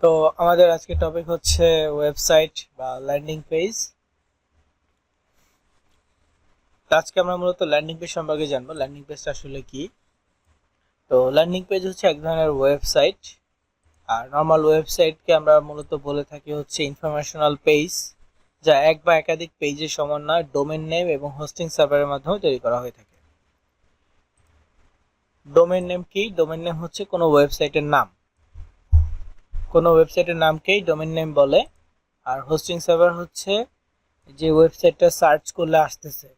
তো আমাদের আজকে টপিক হচ্ছে ওয়েবসাইট বা ল্যান্ডিং পেজ। আজকে আমরা মূলত ল্যান্ডিং পেজ সম্পর্কে জানবো। ল্যান্ডিং পেজটা আসলে কি? তো ল্যান্ডিং পেজ হচ্ছে এক ধরনের ওয়েবসাইট। আর নর্মাল ওয়েবসাইটকে আমরা মূলত বলে থাকি হচ্ছে ইনফরমেশনাল পেজ, যা এক বা একাধিক পেজের সমন্বয় ডোমেন নেম এবং হোস্টিং সার্ভারের মাধ্যমে তৈরি করা হয়ে থাকে। ডোমেন নেম কি? ডোমেন নেম হচ্ছে কোনো ওয়েবসাইটের নাম। কোনো ওয়েবসাইটের নামকেই ডোমেন নেম বলে। আর হোস্টিং সার্ভার হচ্ছে যে ওয়েবসাইটটা সার্চ করলে আসতেছে,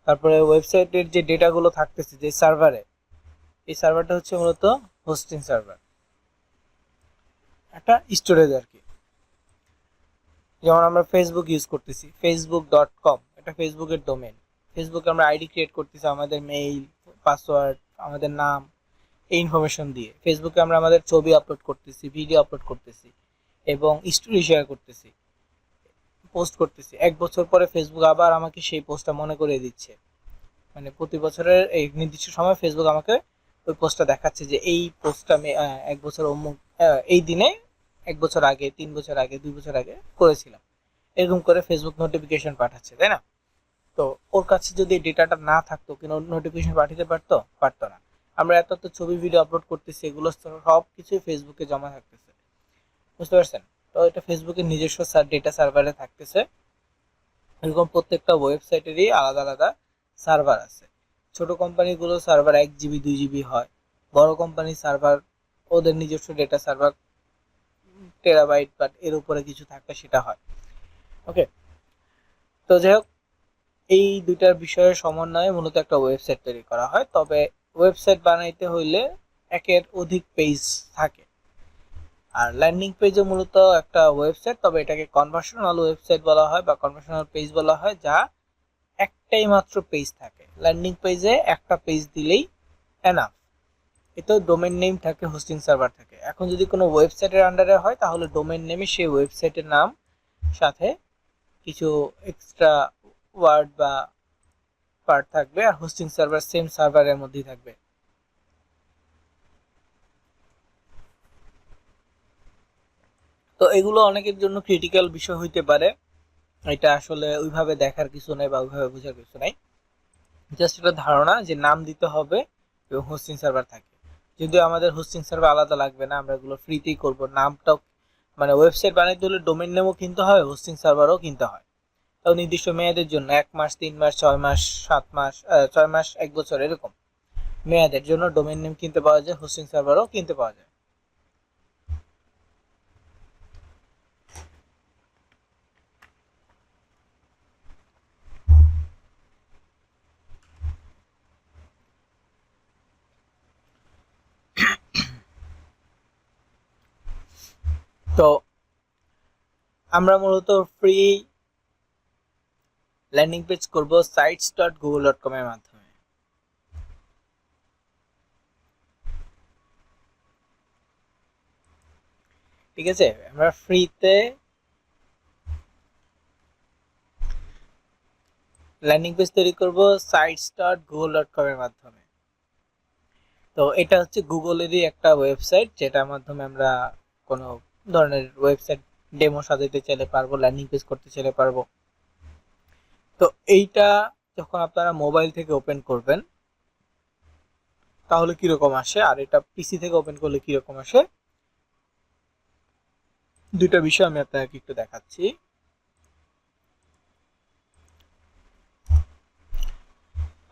তারপরে ওয়েবসাইটের যে ডেটাগুলো থাকতেছে যে সার্ভারে, এই সার্ভারটা হচ্ছে মূলত হোস্টিং সার্ভার, একটা স্টোরেজ আর কি। যেমন আমরা ফেসবুক ইউজ করতেছি, facebook.com, এটা ফেসবুকের ডোমেন। ফেসবুকে আমরা আইডি ক্রিয়েট করতেছি আমাদের মেইল, পাসওয়ার্ড, আমাদের নাম, এই ইনফরমেশন দিয়ে। ফেসবুকে আমরা আমাদের ছবি আপলোড করতেছি, ভিডিও আপলোড করতেছি এবং স্টোরি শেয়ার করতেছি, পোস্ট করতেছি। এক বছর পরে ফেসবুক আবার আমাকে সেই পোস্টটা মনে করিয়ে দিচ্ছে। মানে প্রতি বছরের এই নির্দিষ্ট সময় ফেসবুক আমাকে ওই পোস্টটা দেখাচ্ছে যে এই পোস্টটা আমি এক বছর অমুক এই দিনে, এক বছর আগে, 3 বছর আগে, 2 বছর আগে করেছিলাম। এরকম করে ফেসবুক নোটিফিকেশন পাঠাচ্ছে, তাই না? তো ওর কাছে যদি ডেটাটা না থাকতো, কিন্তু নোটিফিকেশন পাঠাতে পারতো না। আমরা এত তো ছবি ভিডিও আপলোড করতেছি, এগুলো সব কিছু ফেসবুকে জমা থাকতেছে, বুঝতে পারছেন? তো এটা ফেসবুকের নিজস্ব ডেটা সার্ভারে থাকতেছে। এরকম প্রত্যেকটা ওয়েবসাইটেরই আলাদা আলাদা সার্ভার আছে। ছোট কোম্পানিগুলো সার্ভার 1 জিবি 2 জিবি হয়। বড় কোম্পানি সার্ভার, ওদের নিজস্ব ডেটা সার্ভার টেরাবাইট বা এর উপরে কিছু থাকলে সেটা হয়। ওকে, তো যাই হোক, এই দুইটার বিষয়ের সমন্বয়ে মূলত একটা ওয়েবসাইট তৈরি করা হয়। তবে ওয়েবসাইট বানাইতে হইলে একের অধিক পেজ থাকে। আর ল্যান্ডিং পেজও মূলত একটা ওয়েবসাইট, তবে এটাকে কনভার্সনাল ওয়েবসাইট বলা হয় বা কনভার্সনাল পেজ বলা হয়, যা একটাই মাত্র পেজ থাকে। ল্যান্ডিং পেজে একটা পেজ দিলেই এনাফ। এতেও ডোমেন নেম থাকে, হোস্টিং সার্ভার থাকে। এখন যদি কোনো ওয়েবসাইটের আন্ডারে হয়, তাহলে ডোমেন নেমে সেই ওয়েবসাইটের নাম, সাথে কিছু এক্সট্রা ওয়ার্ড বা পার্ট থাকবে, আর হোস্টিং সার্ভার সেম সার্ভারের মধ্যেই থাকবে। তো এগুলো অনেকের জন্য ক্রিটিক্যাল বিষয় হইতে পারে। এটা আসলে ওইভাবে দেখার কিছু নাই বা ওইভাবে বোঝার কিছু নাই। জাস্ট একটা ধারণা যে নাম দিতে হবে এবং হোস্টিং সার্ভার থাকে। যদিও আমাদের হোস্টিং সার্ভার আলাদা লাগবে না, আমরা এগুলো ফ্রিতেই করব। নামটাও, মানে ওয়েবসাইট বানাইতে হলে ডোমেন নেমও কিনতে হয়, হোস্টিং সার্ভারও কিনতে হয়। তাও নির্দিষ্ট মেয়াদের জন্য 1 মাস, 3 মাস, 6 মাস, 7 মাস, 6 মাস, 1 বছর, এরকম মেয়াদের জন্য ডোমেন নেম কিনতে পাওয়া যায়, হোস্টিং সার্ভারও কিনতে পাওয়া যায়। তো আমরা মূলত ফ্রি ল্যান্ডিং পেজ করব sites.google.com এর মাধ্যমে। ঠিক আছে, আমরা ফ্রিতে ল্যান্ডিং পেজ তৈরি করব sites.google.com এর মাধ্যমে। তো এটা হচ্ছে গুগলেরই একটা ওয়েবসাইট, যেটার মাধ্যমে আমরা কোনো ধরনের ওয়েবসাইট ডেমো সাজাতে চাইলে পারবো, ল্যান্ডিং পেজ করতে চাইলে পারবো। তো এইটা যখন আপনারা মোবাইল থেকে ওপেন করবেন তাহলে কিরকম আসে, আর এটা পিসি থেকে ওপেন করলে কিরকম আসে, দুইটা বিষয় আমি আপনাকে একটু দেখাচ্ছি।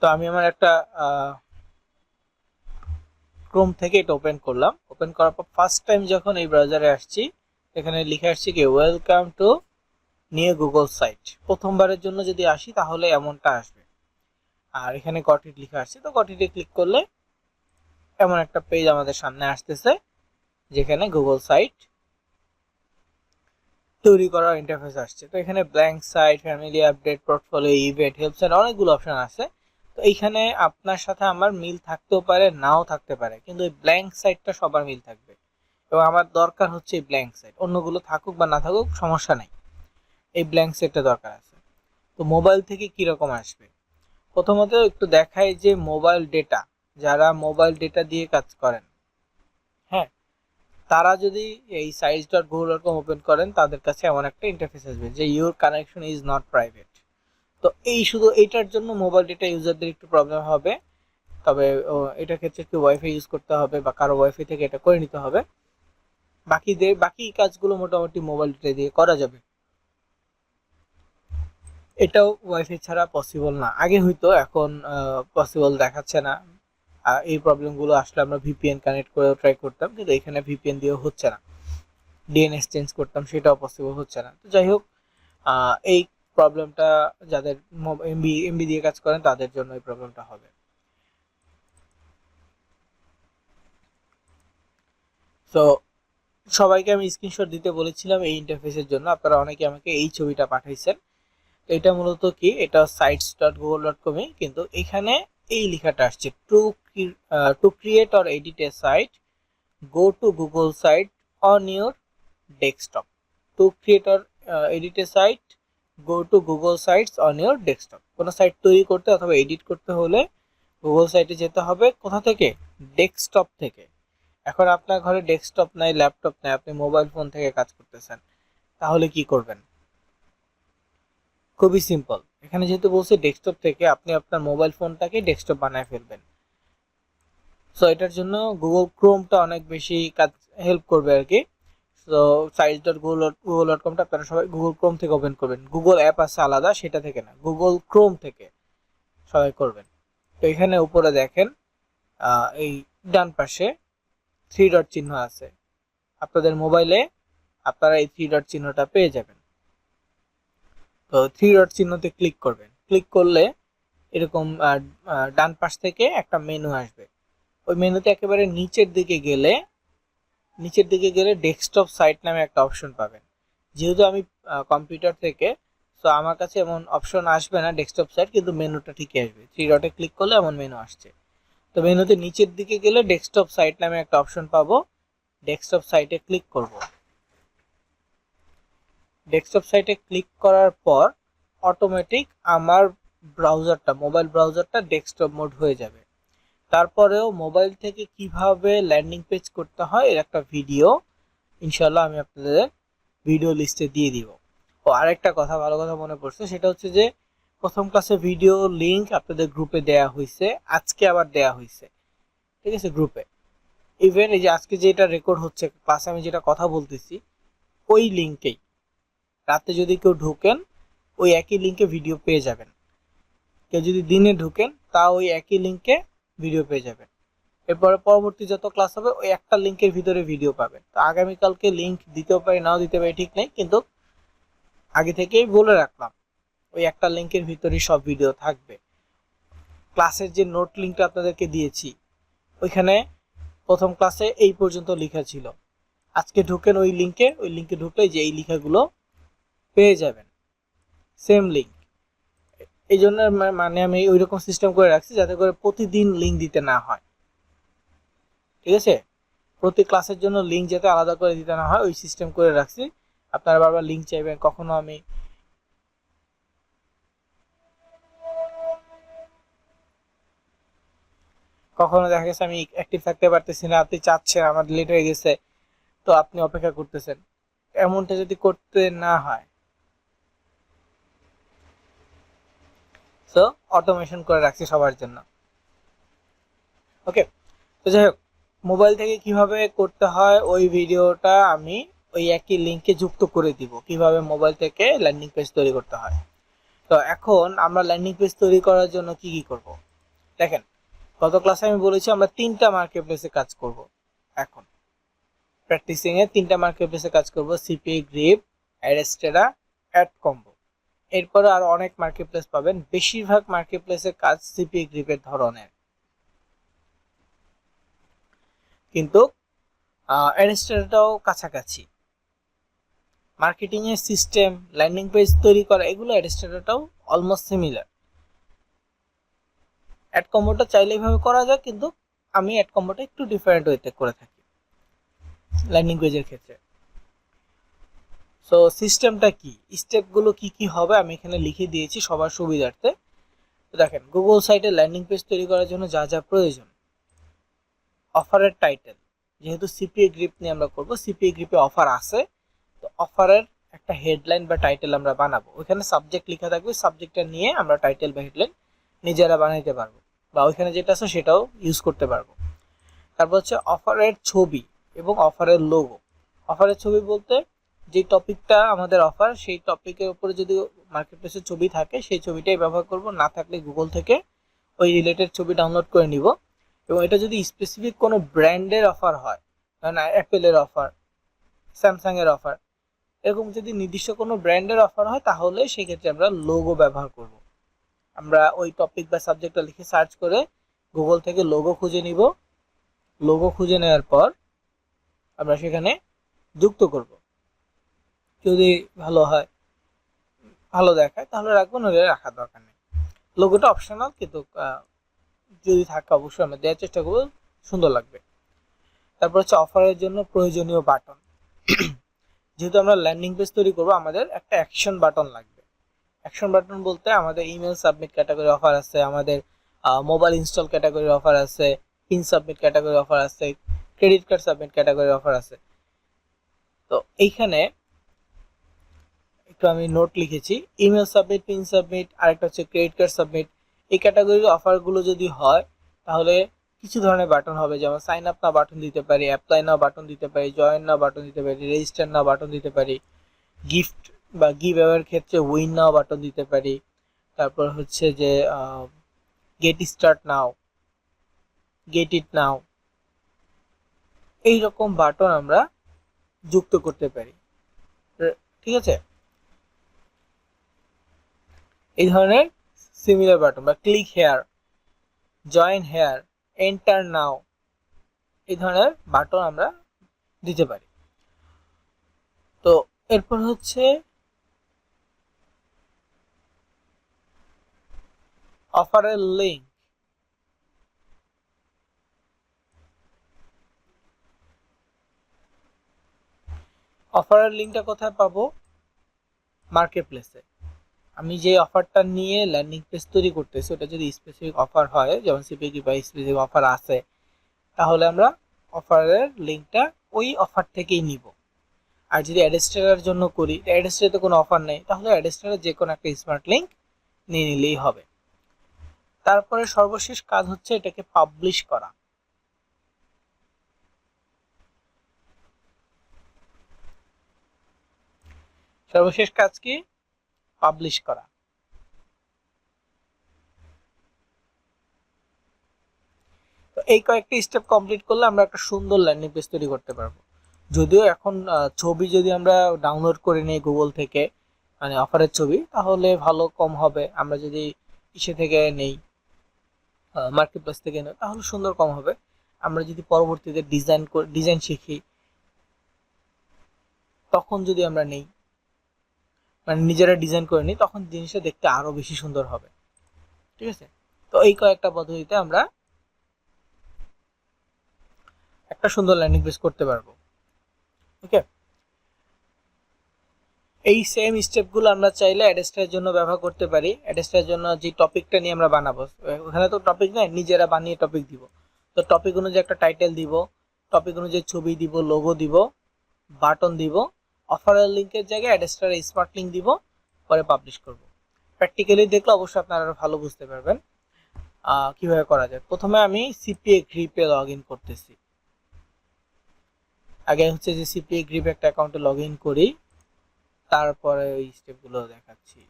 তো আমি আমার একটা ক্রোম থেকে এটা ওপেন করলাম। ওপেন করার পর ফার্স্ট টাইম যখন এই ব্রাউজারে আসছি, এখানে লিখে আসছি কি welcome to new Google site. প্রথমবারের জন্য যদি আসি তাহলে এমনটা আসবে। আর এখানে গট ইট লিখে আসছে, তো গট ইটে ক্লিক করলে এমন একটা পেজ আমাদের সামনে আসতেছে, যেখানে গুগল সাইট তৈরি করার ইন্টারফেস আসছে। তো এখানে blank site, family update, portfolio, event, help site, অনেকগুলো অপশন আছে। তো এইখানে আপনার সাথে আমার মিল থাকতেও পারে, নাও থাকতে পারে, কিন্তু এই ব্ল্যাঙ্ক সাইটটা সবার মিল থাকবে এবং আমার দরকার হচ্ছে এই ব্ল্যাঙ্ক সাইট। অন্যগুলো থাকুক বা না থাকুক সমস্যা নাই, এই ব্ল্যাঙ্ক সাইটটা দরকার আছে। তো মোবাইল থেকে কিরকম আসবে, প্রথমত একটু দেখাই যে মোবাইল ডেটা, যারা মোবাইল ডেটা দিয়ে কাজ করেন, হ্যাঁ, তারা যদি এই sites.google.com ওপেন করেন তাদের কাছে এমন একটা ইন্টারফেস আসবে যে your connection is not private. তো এই শুধু এইটার জন্য মোবাইল ডেটা ইউজারদের একটু প্রবলেম হবে, তবে এটার ক্ষেত্রে একটু ওয়াইফাই ইউজ করতে হবে বা কারো ওয়াইফাই থেকে এটা করে নিতে হবে। বাকি কাজগুলো মোটামুটি মোবাইল ডেটা দিয়ে করা যাবে। এটাও ওয়াইফাই ছাড়া পসিবল না, আগে হয়তো, এখন পসিবল দেখাচ্ছে না। এই প্রবলেমগুলো আসলে আমরা ভিপিএন কানেক্ট করেও ট্রাই করতাম, কিন্তু এখানে ভিপিএন দিয়েও হচ্ছে না। ডিএনএস চেঞ্জ করতাম, সেটাও পসিবল হচ্ছে না। তো যাই হোক, এই প্রবলেমটা যাদের এমবি দিয়ে কাজ করেন তাদের জন্য এই প্রবলেমটা হবে। তো সবাইকে আমি স্ক্রিনশট দিতে বলেছিলাম এই ইন্টারফেসের জন্য, আপনারা অনেকে আমাকে এই ছবিটা পাঠাইছেন। তো এটা মূলত কি, এটা sites.google.com এ, কিন্তু এখানে এই লেখাটা আসছে to create or edit a site go to Google site on your desktop. To create or edit a site go to Google sites on your desktop. কোনো সাইট তৈরি করতে অথবা এডিট করতে হলে গুগল সাইটে যেতে হবে। কোথা থেকে? ডেস্কটপ থেকে। এখন আপনার ঘরে ডেস্কটপ নাই, ল্যাপটপ নাই, আপনি মোবাইল ফোন থেকে কাজ করতেছেন, তাহলে কি করবেন? খুবই সিম্পল। এখানে যেহেতু বলছে ডেস্কটপ থেকে, আপনি আপনার মোবাইল ফোনটাকে ডেস্কটপ বানায় ফেলবেন। সো এটার জন্য গুগল ক্রোমটা অনেক বেশি কাজ হেল্প করবে আর কি। সো sites.google.com-টা আপনারা সবাই গুগল ক্রোম থেকে ওপেন করবেন। গুগল অ্যাপ আছে আলাদা, সেটা থেকে না, গুগল ক্রোম থেকে সবাই করবেন। তো এখানে উপরে দেখেন এই ডান পাশে 3 ডট চিহ্ন আছে। আপনাদের মোবাইলে আপনারা এই 3 ডট চিহ্নটা পেয়ে যাবেন। তো 3 ডট চিহ্নতে ক্লিক করবেন। ক্লিক করলে এরকম ডান পাশ থেকে একটা মেনু আসবে। ওই মেনুতে একেবারে নিচের দিকে গেলে ডেস্কটপ সাইট নামে একটা অপশন পাবেন। যেহেতু আমি কম্পিউটার থেকে, সো আমার কাছে এমন অপশন আসবে না ডেস্কটপ সাইট, কিন্তু মেনুটা ঠিকই আসবে। 3 ডটে ক্লিক করলে এমন মেনু আসছে। তো মেনুতে নিচের দিকে গেলে ডেস্কটপ সাইট নামে একটা অপশন পাবো। ডেস্কটপ সাইটে ক্লিক করব। ডেস্কটপ সাইটে ক্লিক করার পর অটোমেটিক আমার মোবাইল ব্রাউজারটা ডেস্কটপ মোড হয়ে যাবে। তারপরেও মোবাইল থেকে কিভাবে ল্যান্ডিং পেজ করতে হয় এর একটা ভিডিও ইনশাল্লাহ আমি আপনাদের ভিডিও লিস্টে দিয়ে দিব। ও আরেকটা কথা, ভালো কথা মনে পড়ছে, সেটা হচ্ছে যে প্রথম ক্লাসে ভিডিও লিংক আপনাদের গ্রুপে দেয়া হয়েছে, আজকে আবার দেয়া হয়েছে, ঠিক আছে, গ্রুপে। ইভেন এই যে আজকে যেটা রেকর্ড হচ্ছে, ক্লাসে আমি যেটা কথা বলতেছি, ওই লিঙ্কেই রাতে যদি কেউ ঢোকেন ওই একই লিঙ্কে ভিডিও পেয়ে যাবেন। কেউ যদি দিনে ঢোকেন তা ওই একই লিঙ্কে ভিডিও পেয়ে যাবেন। এরপরে পরবর্তী যত ক্লাস হবে ওই একটা লিঙ্কের ভিতরে ভিডিও পাবেন। তো আগামীকালকে লিঙ্ক দিতেও পারি, নাও দিতে পারি, ঠিক নেই, কিন্তু আগে থেকেই বলে রাখলাম ওই একটা লিঙ্কের ভিতরেই সব ভিডিও থাকবে। ক্লাসের যে নোট লিঙ্কটা আপনাদেরকে দিয়েছি ওইখানে প্রথম ক্লাসে এই পর্যন্ত লেখা ছিল। আজকে ঢোকেন ওই লিঙ্কে ঢুকলে যে এই লেখাগুলো পেয়ে যাবেন, সেম লিঙ্ক। এই জন্য মানে আমি ওই রকম সিস্টেম করে রাখছি যাতে করে প্রতিদিন লিঙ্ক দিতে না হয়, ঠিক আছে। প্রতি ক্লাসের জন্য লিঙ্ক যাতে আলাদা করে দিতে না হয় ওই সিস্টেম করে রাখছি। আপনারা বারবার লিঙ্ক চাইবেন, কখনো দেখা গেছে আমি অ্যাক্টিভ থাকতে পারতেছি না, আপনি চাচ্ছেন আমার লেট হয়ে গেছে, তো আপনি অপেক্ষা করতেছেন, এমনটা যদি করতে না হয়, সো অটোমেশন করে রাখছি সবার জন্য। ওকে, তো যাই হোক, মোবাইল থেকে কিভাবে করতে হয় ওই ভিডিওটা আমি ওই একই লিঙ্কে যুক্ত করে দিব, কিভাবে মোবাইল থেকে ল্যান্ডিং পেজ তৈরি করতে হয়। তো এখন আমরা ল্যান্ডিং পেজ তৈরি করার জন্য কি কি করব দেখেন। গত ক্লাসে আমি বলেছি আমরা 3টা মার্কেট প্লেসে কাজ করব। এখন প্র্যাকটিসিং এ 3টা মার্কেট প্লেসে কাজ করব, সিপিএ, গ্রিপ, অ্যাডস্টেরা, অ্যাডকম্বো। এরপরে আরো অনেক মার্কেট প্লেস পাবেন, বেশিরভাগ মার্কেট প্লেসের কাজ সিপিএ গ্রিপের ধরনের, কিন্তু অ্যাডস্টেরাটাও কাছাকাছি। মার্কেটিং এর সিস্টেম, ল্যান্ডিং পেজ তৈরি করা, এগুলো অ্যাডস্টেরাটাও অলমোস্ট সিমিলার। অ্যাড কম্বোটা চাইলে এইভাবে করা যায়, কিন্তু আমি অ্যাড কম্বোটা একটু ডিফারেন্ট ওয়েতে করে থাকি ল্যান্ডিং পেজের ক্ষেত্রে। সো সিস্টেমটা কি, স্টেপগুলো কি কি হবে আমি এখানে লিখে দিয়েছি সবার সুবিধার্থে। তো দেখেন, গুগল সাইটে ল্যান্ডিং পেজ তৈরি করার জন্য যা যা প্রয়োজন: অফারের টাইটেল, যেহেতু সিপিএ গ্রিপ নিয়ে আমরা করব, সিপিএ গ্রিপে অফার আছে, তো অফারের একটা হেডলাইন বা টাইটেল আমরা বানাবো। ওইখানে সাবজেক্ট লেখা থাকবে, সাবজেক্টটা নিয়ে আমরা টাইটেল বা হেডলাইন নিজেরা বানাইতে পারবো, বা ওইখানে যেটা আছে সেটাও ইউজ করতে পারবো। তারপর হচ্ছে অফারের ছবি এবং অফারের লোগো। অফারের ছবি বলতে যে টপিকটা আমাদের অফার, সেই টপিকের উপরে যদি মার্কেটপ্লেসের ছবি থাকে সেই ছবিটাই ব্যবহার করব, না থাকলে গুগল থেকে ওই রিলেটেড ছবি ডাউনলোড করে নিব। এবং এটা যদি স্পেসিফিক কোনো ব্র্যান্ডের অফার হয়, মানে অ্যাপেলের অফার, স্যামসাং এর অফার, এরকম যদি নির্দিষ্ট কোনো ব্র্যান্ডের অফার হয় তাহলে সেই ক্ষেত্রে আমরা লোগো ব্যবহার করব। আমরা ওই টপিক বা সাবজেক্টটা লিখে সার্চ করে গুগল থেকে লোগো খুঁজে নিব। লোগো খুঁজে নেওয়ার পর আমরা সেখানে যুক্ত করব। যদি ভালো হয়, ভালো দেখায় তাহলে রাখবো, নইলে রাখার দরকার নেই। লোগোটা অপশনাল, কিন্তু যদি থাকে অবশ্যই আমরা দেওয়ার চেষ্টা করবো, সুন্দর লাগবে। তারপর হচ্ছে অফারের জন্য প্রয়োজনীয় বাটন। যেহেতু আমরা ল্যান্ডিং পেজ তৈরি করবো, আমাদের একটা অ্যাকশন বাটন লাগবে। অ্যাকশন বাটন বলতে আমাদের ইমেল সাবমিট ক্যাটাগরি অফার আছে, আমাদের মোবাইল ইনস্টল ক্যাটাগরি অফার আছে, পিন সাবমিট ক্যাটাগরি অফার আছে, credit card submit category offer আছে। তো এইখানে একটু আমি নোট লিখেছি, ইমেল সাবমিট, পিন সাবমিট, আরেকটা হচ্ছে ক্রেডিট কার্ড সাবমিট। এই ক্যাটাগরির অফারগুলো যদি হয় তাহলে কিছু ধরনের বাটন হবে, যেমন সাইন আপ না বাটন দিতে পারি, অ্যাপ্লাই না বাটন দিতে পারি, জয়েন না বাটন দিতে পারি, রেজিস্টার না বাটন দিতে পারি, গিফট বা গিভ অ্যাওয়ের ক্ষেত্রে উইন নাও বাটন দিতে পারি। তারপর হচ্ছে যে get start now, get it now, এইরকম বাটন আমরা যুক্ত করতে পারি। ঠিক আছে, এই ধরনের সিমিলার বাটন বা click here, join here, enter now, এই ধরনের বাটন আমরা দিতে পারি। তো এরপর হচ্ছে অফারের লিঙ্ক। অফারের লিঙ্কটা কোথায় পাবো? মার্কেট প্লেসে। আমি যে অফারটা নিয়ে ল্যান্ডিং পেজ তৈরি করতেছি ওটা যদি স্পেসিফিক অফার হয়, যেমন সিপিকি বা স্পেসিফিক অফার আছে, তাহলে আমরা অফারের লিঙ্কটা ওই অফার থেকেই নিব। আর যদি অ্যাডস্টারের জন্য করি, অ্যাডস্টারে কোনো অফার নেই, তাহলে অ্যাডস্টারের যে কোনো একটা স্মার্ট লিঙ্ক নিয়ে নিলেই হবে। তারপরে সর্বশেষ কাজ হচ্ছে এটাকে পাবলিশ করা। সর্বশেষ কাজ কি? পাবলিশ করা। তো এই কয়েকটি স্টেপ কমপ্লিট করলে আমরা একটা সুন্দর ল্যান্ডিং পেজ তৈরি করতে পারবো। যদিও এখন ছবি যদি আমরা ডাউনলোড করে নিই গুগল থেকে, মানে অফারের ছবি, তাহলে ভালো কম হবে। আমরা যদি ইসে থেকে নেই, মার্কেট প্লেস থেকে নেই, তাহলে সুন্দর কম হবে। আমরা যদি পরবর্তীতে ডিজাইন শিখি, তখন যদি আমরা নেই, মানে নিজেরা ডিজাইন করে নিই, তখন জিনিসটা দেখতে আরো বেশি সুন্দর হবে। ঠিক আছে, তো এই কয়েকটা পদ্ধতিতে আমরা একটা সুন্দর ল্যান্ডিং পেজ করতে পারবো। ওকে, এই সেম স্টেপগুলো আমরা চাইলে অ্যাডস্টারের জন্য ব্যবহার করতে পারি। অ্যাডস্টারের জন্য যে টপিকটা নিয়ে আমরা বানাবো, ওখানে তো টপিক নেই, নিজেরা বানিয়ে টপিক দিব। তো টপিক অনুযায়ী একটা টাইটেল দিব, টপিক অনুযায়ী ছবি দিব, লোগো দিব, বাটন দিব, অফারের লিঙ্কের জায়গায় অ্যাডস্টারের স্মার্ট লিঙ্ক দিব, পরে পাবলিশ করব। প্র্যাকটিক্যালি দেখলে অবশ্যই আপনারা আরো ভালো বুঝতে পারবেন কিভাবে করা যায়। প্রথমে আমি সিপিএ গ্রিপে লগ ইন করতেছি। আগে হচ্ছে যে সিপিএ গ্রিপ একটা অ্যাকাউন্টে লগ ইন করি, তারপরে ওই স্টেপগুলো দেখাচ্ছি।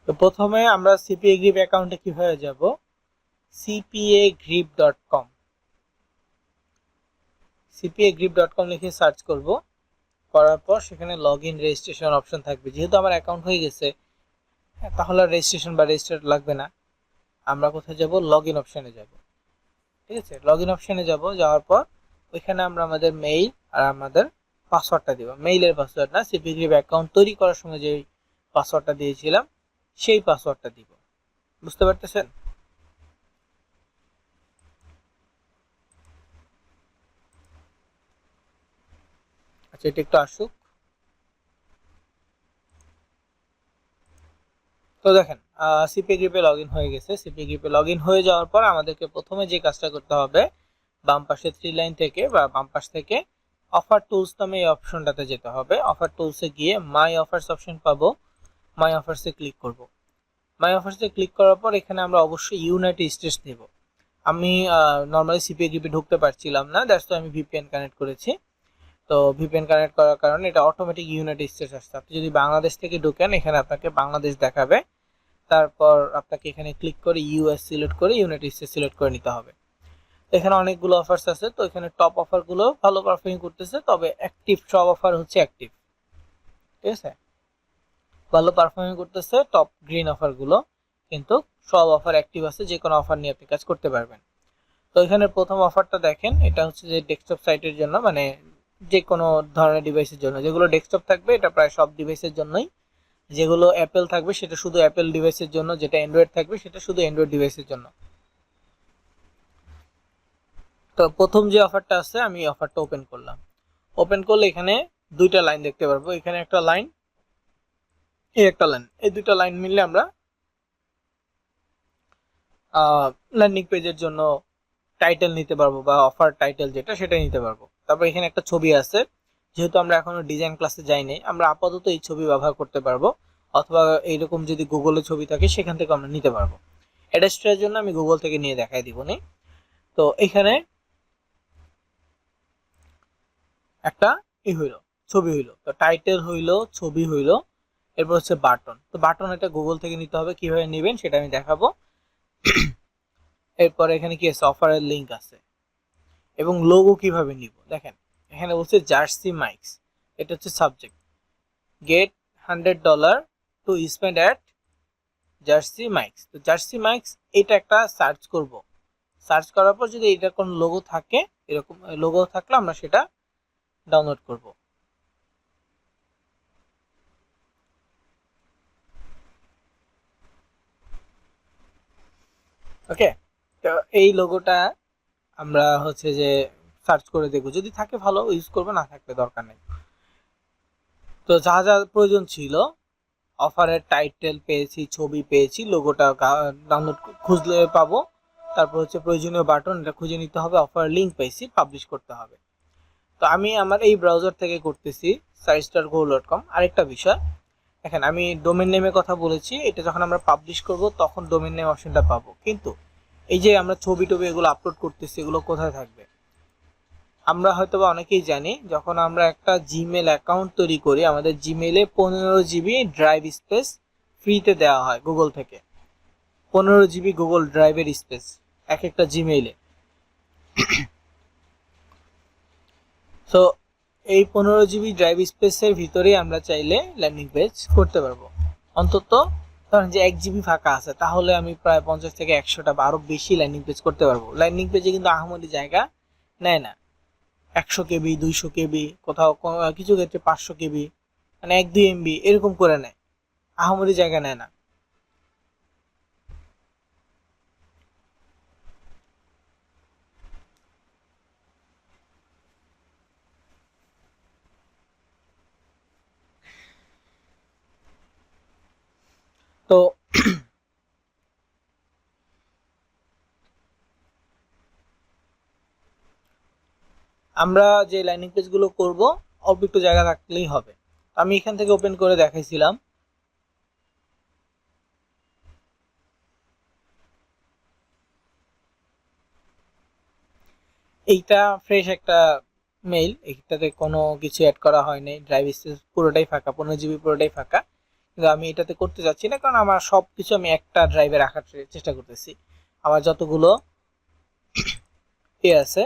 তো প্রথমে আমরা সিপিএ গ্রিপ অ্যাকাউন্টে কিভাবে যাব? cpagrip.com, cpagrip.com লিখে সার্চ করব। করার পর সেখানে লগ ইন রেজিস্ট্রেশন অপশন থাকবে। যেহেতু আমার অ্যাকাউন্ট হয়ে গেছে, তাহলে রেজিস্ট্রেশন বা রেজিস্টার লাগবে না। আমরা কোথায় যাব? লগ ইন অপশনে যাব। ঠিক আছে, লগ ইন অপশনে যাব। যাওয়ার পর ওইখানে আমরা আমাদের মেইল আর আমাদের পাসওয়ার্ডটা দিব। মেইলের পাসওয়ার্ড না, সিপিএ গ্রিপ অ্যাকাউন্ট তৈরি করার সময় যে পাসওয়ার্ডটা দিয়েছিলাম সেই পাসওয়ার্ডটা দিব। বুঝতে পারতেছেন? এটা একটু আসুক। তো দেখেন সিপি গ্রিপে লগ ইন হয়ে গেছে। সিপি গ্রিপে লগ ইন হয়ে যাওয়ার পর আমাদেরকে প্রথমে যে কাজটা করতে হবে, বাম পাশে 3 লাইন থেকে বা বাম পাশ থেকে অফার টুলস নামে এই অপশনটাতে যেতে হবে। অফার টুলসে গিয়ে মাই অফার্স অপশন পাবো, মাই অফার্সে ক্লিক করব। মাই অফার্সে ক্লিক করার পর এখানে আমরা অবশ্যই ইউনাইটেড স্টেটস নেব। আমি নর্মালি সিপি গ্রিপে ঢুকতে পারছিলাম না, দ্যাটস আমি ভিপিএন কানেক্ট করেছি। তো ভিপিএন কানেক্ট করার কারণে এটা অটোমেটিক ইউনাইটেড স্টেটস আসছে। আপনি যদি বাংলাদেশ থেকে ঢোকেন এখানে আপনাকে বাংলাদেশ দেখাবে, তারপর আপনাকে এখানে ক্লিক করে ইউএস সিলেক্ট করে ইউনাইটেড স্টেটস সিলেক্ট করে নিতে হবে। এখানে অনেকগুলো অফার্স আছে, তো এখানে টপ অফারগুলো ভালো পারফর্মিং করতেছে, তবে অ্যাক্টিভ সব অফার হচ্ছে অ্যাক্টিভ, ঠিক আছে, ভালো পারফর্মিং করতেছে টপ গ্রিন অফারগুলো, কিন্তু সব অফার অ্যাক্টিভ আছে, যে কোনো অফার নিয়ে আপনি কাজ করতে পারবেন। তো এখানে প্রথম অফারটা দেখেন, এটা হচ্ছে যে ডেস্কটপ সাইটের জন্য, মানে যে কোনো ধরনের ডিভাইসের জন্য। যেগুলো ডেস্কটপ থাকবে এটা প্রায় সব ডিভাইসের জন্যই, যেগুলো অ্যাপেল থাকবে সেটা শুধু অ্যাপেল ডিভাইসের জন্য, যেটা অ্যান্ড্রয়েড থাকবে সেটা শুধু অ্যান্ড্রয়েড ডিভাইসের জন্য। তো প্রথম যে অফারটা আছে আমি অফারটা ওপেন করলাম। ওপেন করলে এখানে দুইটা লাইন দেখতে পারবো, এখানে একটা লাইন, এই একটা লাইন, এই দুইটা লাইন মিললে আমরা ল্যান্ডিং পেজের জন্য টাইটেল নিতে পারবো, বা অফার টাইটেল যেটা সেটা নিতে পারবো। তারপর এখানে একটা ছবি আছে, যেহেতু আমরা এখনো ডিজাইন ক্লাসে যাইনি, আমরা আপাতত এই ছবি ব্যবহার করতে পারবো, অথবা এইরকম যদি গুগলে ছবি থাকে সেখান থেকে আমরা নিতে পারবো। অ্যাডাস্টারের জন্য আমি গুগল থেকে নিয়ে দেখাই দিব নি। তো এখানে একটা হইলো, ছবি হইলো, তো টাইটেল হইলো, ছবি হইলো, এরপর হচ্ছে বাটন। তো বাটন এটা গুগল থেকে নিতে হবে, কিভাবে নেবেন সেটা আমি দেখাবো। এরপর এখানে কি আছে, অফারের লিংক আছে, এবং লোগো কিভাবে নিব দেখেন, এখানে বলছে জার্সি মাইক্স, এটা হচ্ছে subject, get $100 to spend at Jersey Mike's. তো জার্সি মাইক্স এটা একটা সার্চ করব, সার্চ করার পর যদি এটা কোন লোগো থাকে, এরকম লোগো থাকলে আমরা সেটা ডাউনলোড করব। ওকে, তো এই লোগোটা আমরা হচ্ছে যে সার্চ করে দেখব, যদি থাকে ভালো ইউজ করবো, না থাকলে দরকার নেই। তো যা যা প্রয়োজন ছিল, অফারের টাইটেল পেয়েছি, ছবি পেয়েছি, লোগোটা ডাউনলোড খুঁজলে পাবো, তারপর হচ্ছে প্রয়োজনীয় বাটন, এটা খুঁজে নিতে হবে, অফার লিংক পেয়েছি, পাবলিশ করতে হবে। তো আমি আমার এই ব্রাউজার থেকে করতেছি, saistargo.com। আরেকটা বিষয় দেখেন, আমি ডোমেন নেমের কথা বলেছি, এটা যখন আমরা পাবলিশ করব তখন ডোমেন নেম অপশনটা পাবো, কিন্তু এই যে আমরা ছবি টবি এগুলো আপলোড করতেছি, এগুলো কোথায় থাকবে? আমরা হয়তোবা অনেকেই জানি, যখন আমরা একটা জিমেল অ্যাকাউন্ট তৈরি করি, আমাদের জিমেলে 15 GB ড্রাইভ স্পেস ফ্রিতে দেওয়া হয় গুগল থেকে, 15 GB গুগল ড্রাইভের স্পেস এক একটা জিমেইলে। সো এই 15 GB ড্রাইভ স্পেসের ভিতরেই আমরা চাইলে ল্যান্ডিং পেজ করতে পারবো। অন্তত ধরেন যে 1 GB ফাঁকা আছে, তাহলে আমি প্রায় 50 থেকে 100টা বা আরো বেশি ল্যান্ডিং পেজ করতে পারবো। ল্যান্ডিং পেজে কিন্তু আহামরি জায়গা নেয় না, 100 KB 200 KB, কোথাও কিছু ক্ষেত্রে 500 KB, মানে 1-2 MB এরকম করে নেয়, আহামরি জায়গা নেয় না। তো আমরা যে ল্যান্ডিং পেজগুলো করব অল্প একটু জায়গা রাখলেই হবে। আমি এখান থেকে ওপেন করে দেখাইছিলাম। এইটা ফ্রেশ একটা মেইল, এইটাতে কোনো কিছু অ্যাড করা হয়নি, ড্রাইভ স্পেস পুরোটাই ফাঁকা, 15 GB পুরোটাই ফাঁকা। কিন্তু আমি এটাতে করতে যাচ্ছি না, কারণ আমার সব কিছু আমি একটা ড্রাইভে রাখার চেষ্টা করতেছি। আমার যতগুলো আছে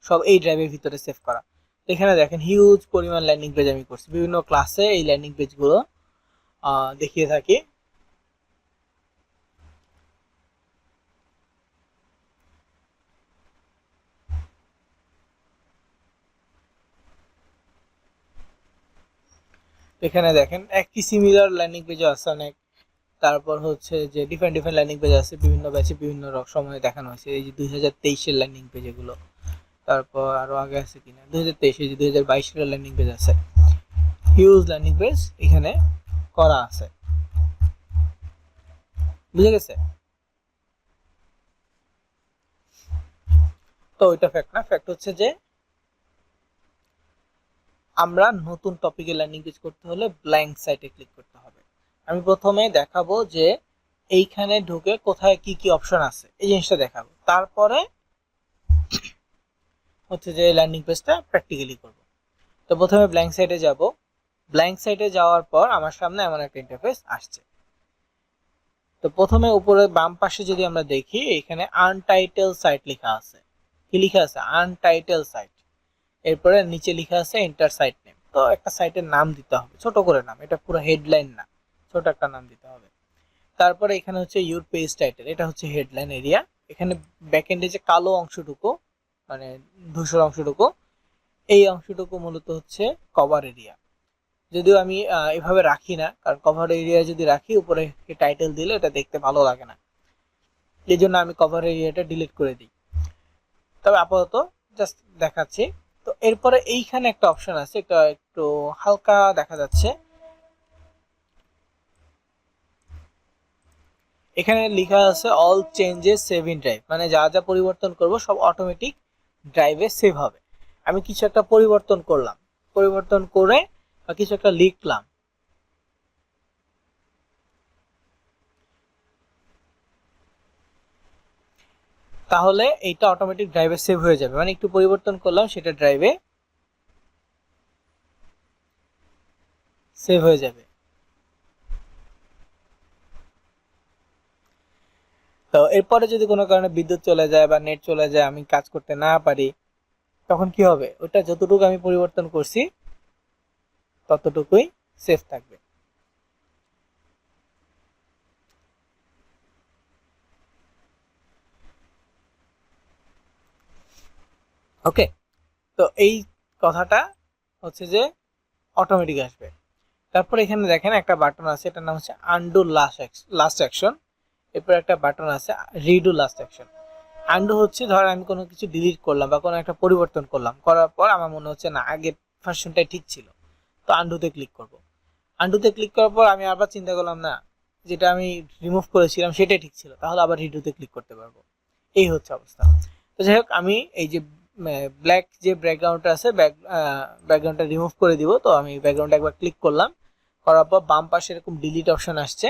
সব এই ড্রাইভের ভিতরে সেভ করা। এখানে দেখেন হিউজ পরিমাণ ল্যান্ডিং পেজ আমি করছি, বিভিন্ন ক্লাসে এই ল্যান্ডিং পেজগুলো দেখিয়ে থাকি। এখানে দেখেন একই সিমিলার ল্যান্ডিং পেজও আছে অনেক, তারপর হচ্ছে যে ডিফারেন্ট ডিফারেন্ট ল্যান্ডিং পেজ আছে, বিভিন্ন ব্যাচে বিভিন্ন সময়ে দেখানো হয়েছে। এই যে 2023-এর ল্যান্ডিং পেজ, এগুলো তারপর আরো আগে আছে কিনা 2023, এই যে 2022 সালের ল্যান্ডিং পেজ আছে, হিউজ ল্যান্ডিং পেজ এখানে করা আছে। বুঝে গেছে? তো ওইটা ফ্যাক্ট না, ফ্যাক্ট হচ্ছে যে আমরা নতুন টপিকে ল্যান্ডিং পেজ করতে হলে ব্ল্যাঙ্ক সাইটে ক্লিক করতে হবে। আমি প্রথমে দেখাবো যে এইখানে ঢুকে কোথায় কি কি অপশন আছে, এই জিনিসটা দেখাবো। তারপরে হচ্ছে যে ল্যান্ডিং পেজটা প্র্যাকটিক্যালি করব। তো প্রথমে ব্ল্যাঙ্ক সাইটে যাব। ব্ল্যাঙ্ক সাইটে যাওয়ার পর আমার সামনে এমন একটা ইন্টারফেস আসছে। তো প্রথমে উপরে বাম পাশে যদি আমরা দেখি, এখানে আনটাইটেল সাইট লেখা আছে। কি লেখা আছে? Untitled site. এরপরে নিচে লেখা আছে এন্টার সাইট নেম। তো একটা সাইটের নাম দিতে হবে, ছোট করে নাম, এটা পুরো হেডলাইন না, ছোট একটা নাম দিতে হবে। তারপরে এখানে হচ্ছে ইউর পেজ টাইটেল, এটা হচ্ছে হেডলাইন এরিয়া। এখানে ব্যাকএন্ডে যে কালো অংশটুকু, মানে ধূসর অংশটুকু, এই অংশটুকু মূলত হচ্ছে কভার এরিয়া। যদিও আমি এভাবে রাখি না, কারণ কভার এরিয়া যদি রাখি উপরে টাইটেল দিলে এটা দেখতে ভালো লাগে না, এই জন্য আমি কভার এরিয়াটা ডিলিট করে দিই। তবে আপাতত জাস্ট দেখাচ্ছি। তো এরপরে এইখানে একটা অপশন আছে, এটা একটু হালকা দেখা যাচ্ছে, এখানে লেখা আছে all changes save in drive, মানে যা যা পরিবর্তন করব সব অটোমেটিক ড্রাইভে সেভ হবে। আমি কিছু একটা পরিবর্তন করলাম, পরিবর্তন করে বা কিছু একটা লিখলাম, তাহলে এইটা অটোমেটিক ড্রাইভে সেভ হয়ে যাবে। মানে একটু পরিবর্তন করলাম, সেটা ড্রাইভে সেভ হয়ে যাবে। তো এরপরে যদি কোনো কারণে বিদ্যুৎ চলে যায় বা নেট চলে যায়, আমি কাজ করতে না পারি, তখন কি হবে? ওটা যতটুকু আমি পরিবর্তন করছি ততটুকুই সেভ থাকবে। ওকে, তো এই কথাটা হচ্ছে যে অটোমেটিক আসবে। তারপর এখানে দেখেন একটা বাটন আছে, এটার নাম হচ্ছে আনডু লাস্ট অ্যাকশন। এরপর একটা বাটন আছে রিডু লাস্ট অ্যাকশন। আনডু হচ্ছে ধর আমি কোনো কিছু ডিলিট করলাম বা কোনো একটা পরিবর্তন করলাম, করার পর আমার মনে হচ্ছে না আগের ভার্সনটাই ঠিক ছিল, তো আনডুতে ক্লিক করব। আনডুতে ক্লিক করার পর আমি আবার চিন্তা করলাম না, যেটা আমি রিমুভ করেছিলাম সেটাই ঠিক ছিল, তাহলে আবার রিডুতে ক্লিক করতে পারবো। এই হচ্ছে অবস্থা। তো যাই হোক, আমি এই যে ব্ল্যাক যে ব্যাকগ্রাউন্ডটা আছে, ব্যাকগ্রাউন্ডটা রিমুভ করে দিব। তো আমি ব্যাকগ্রাউন্ডে একবার ক্লিক করলাম, করার পর বাম পাশে এরকম ডিলিট অপশন আসছে,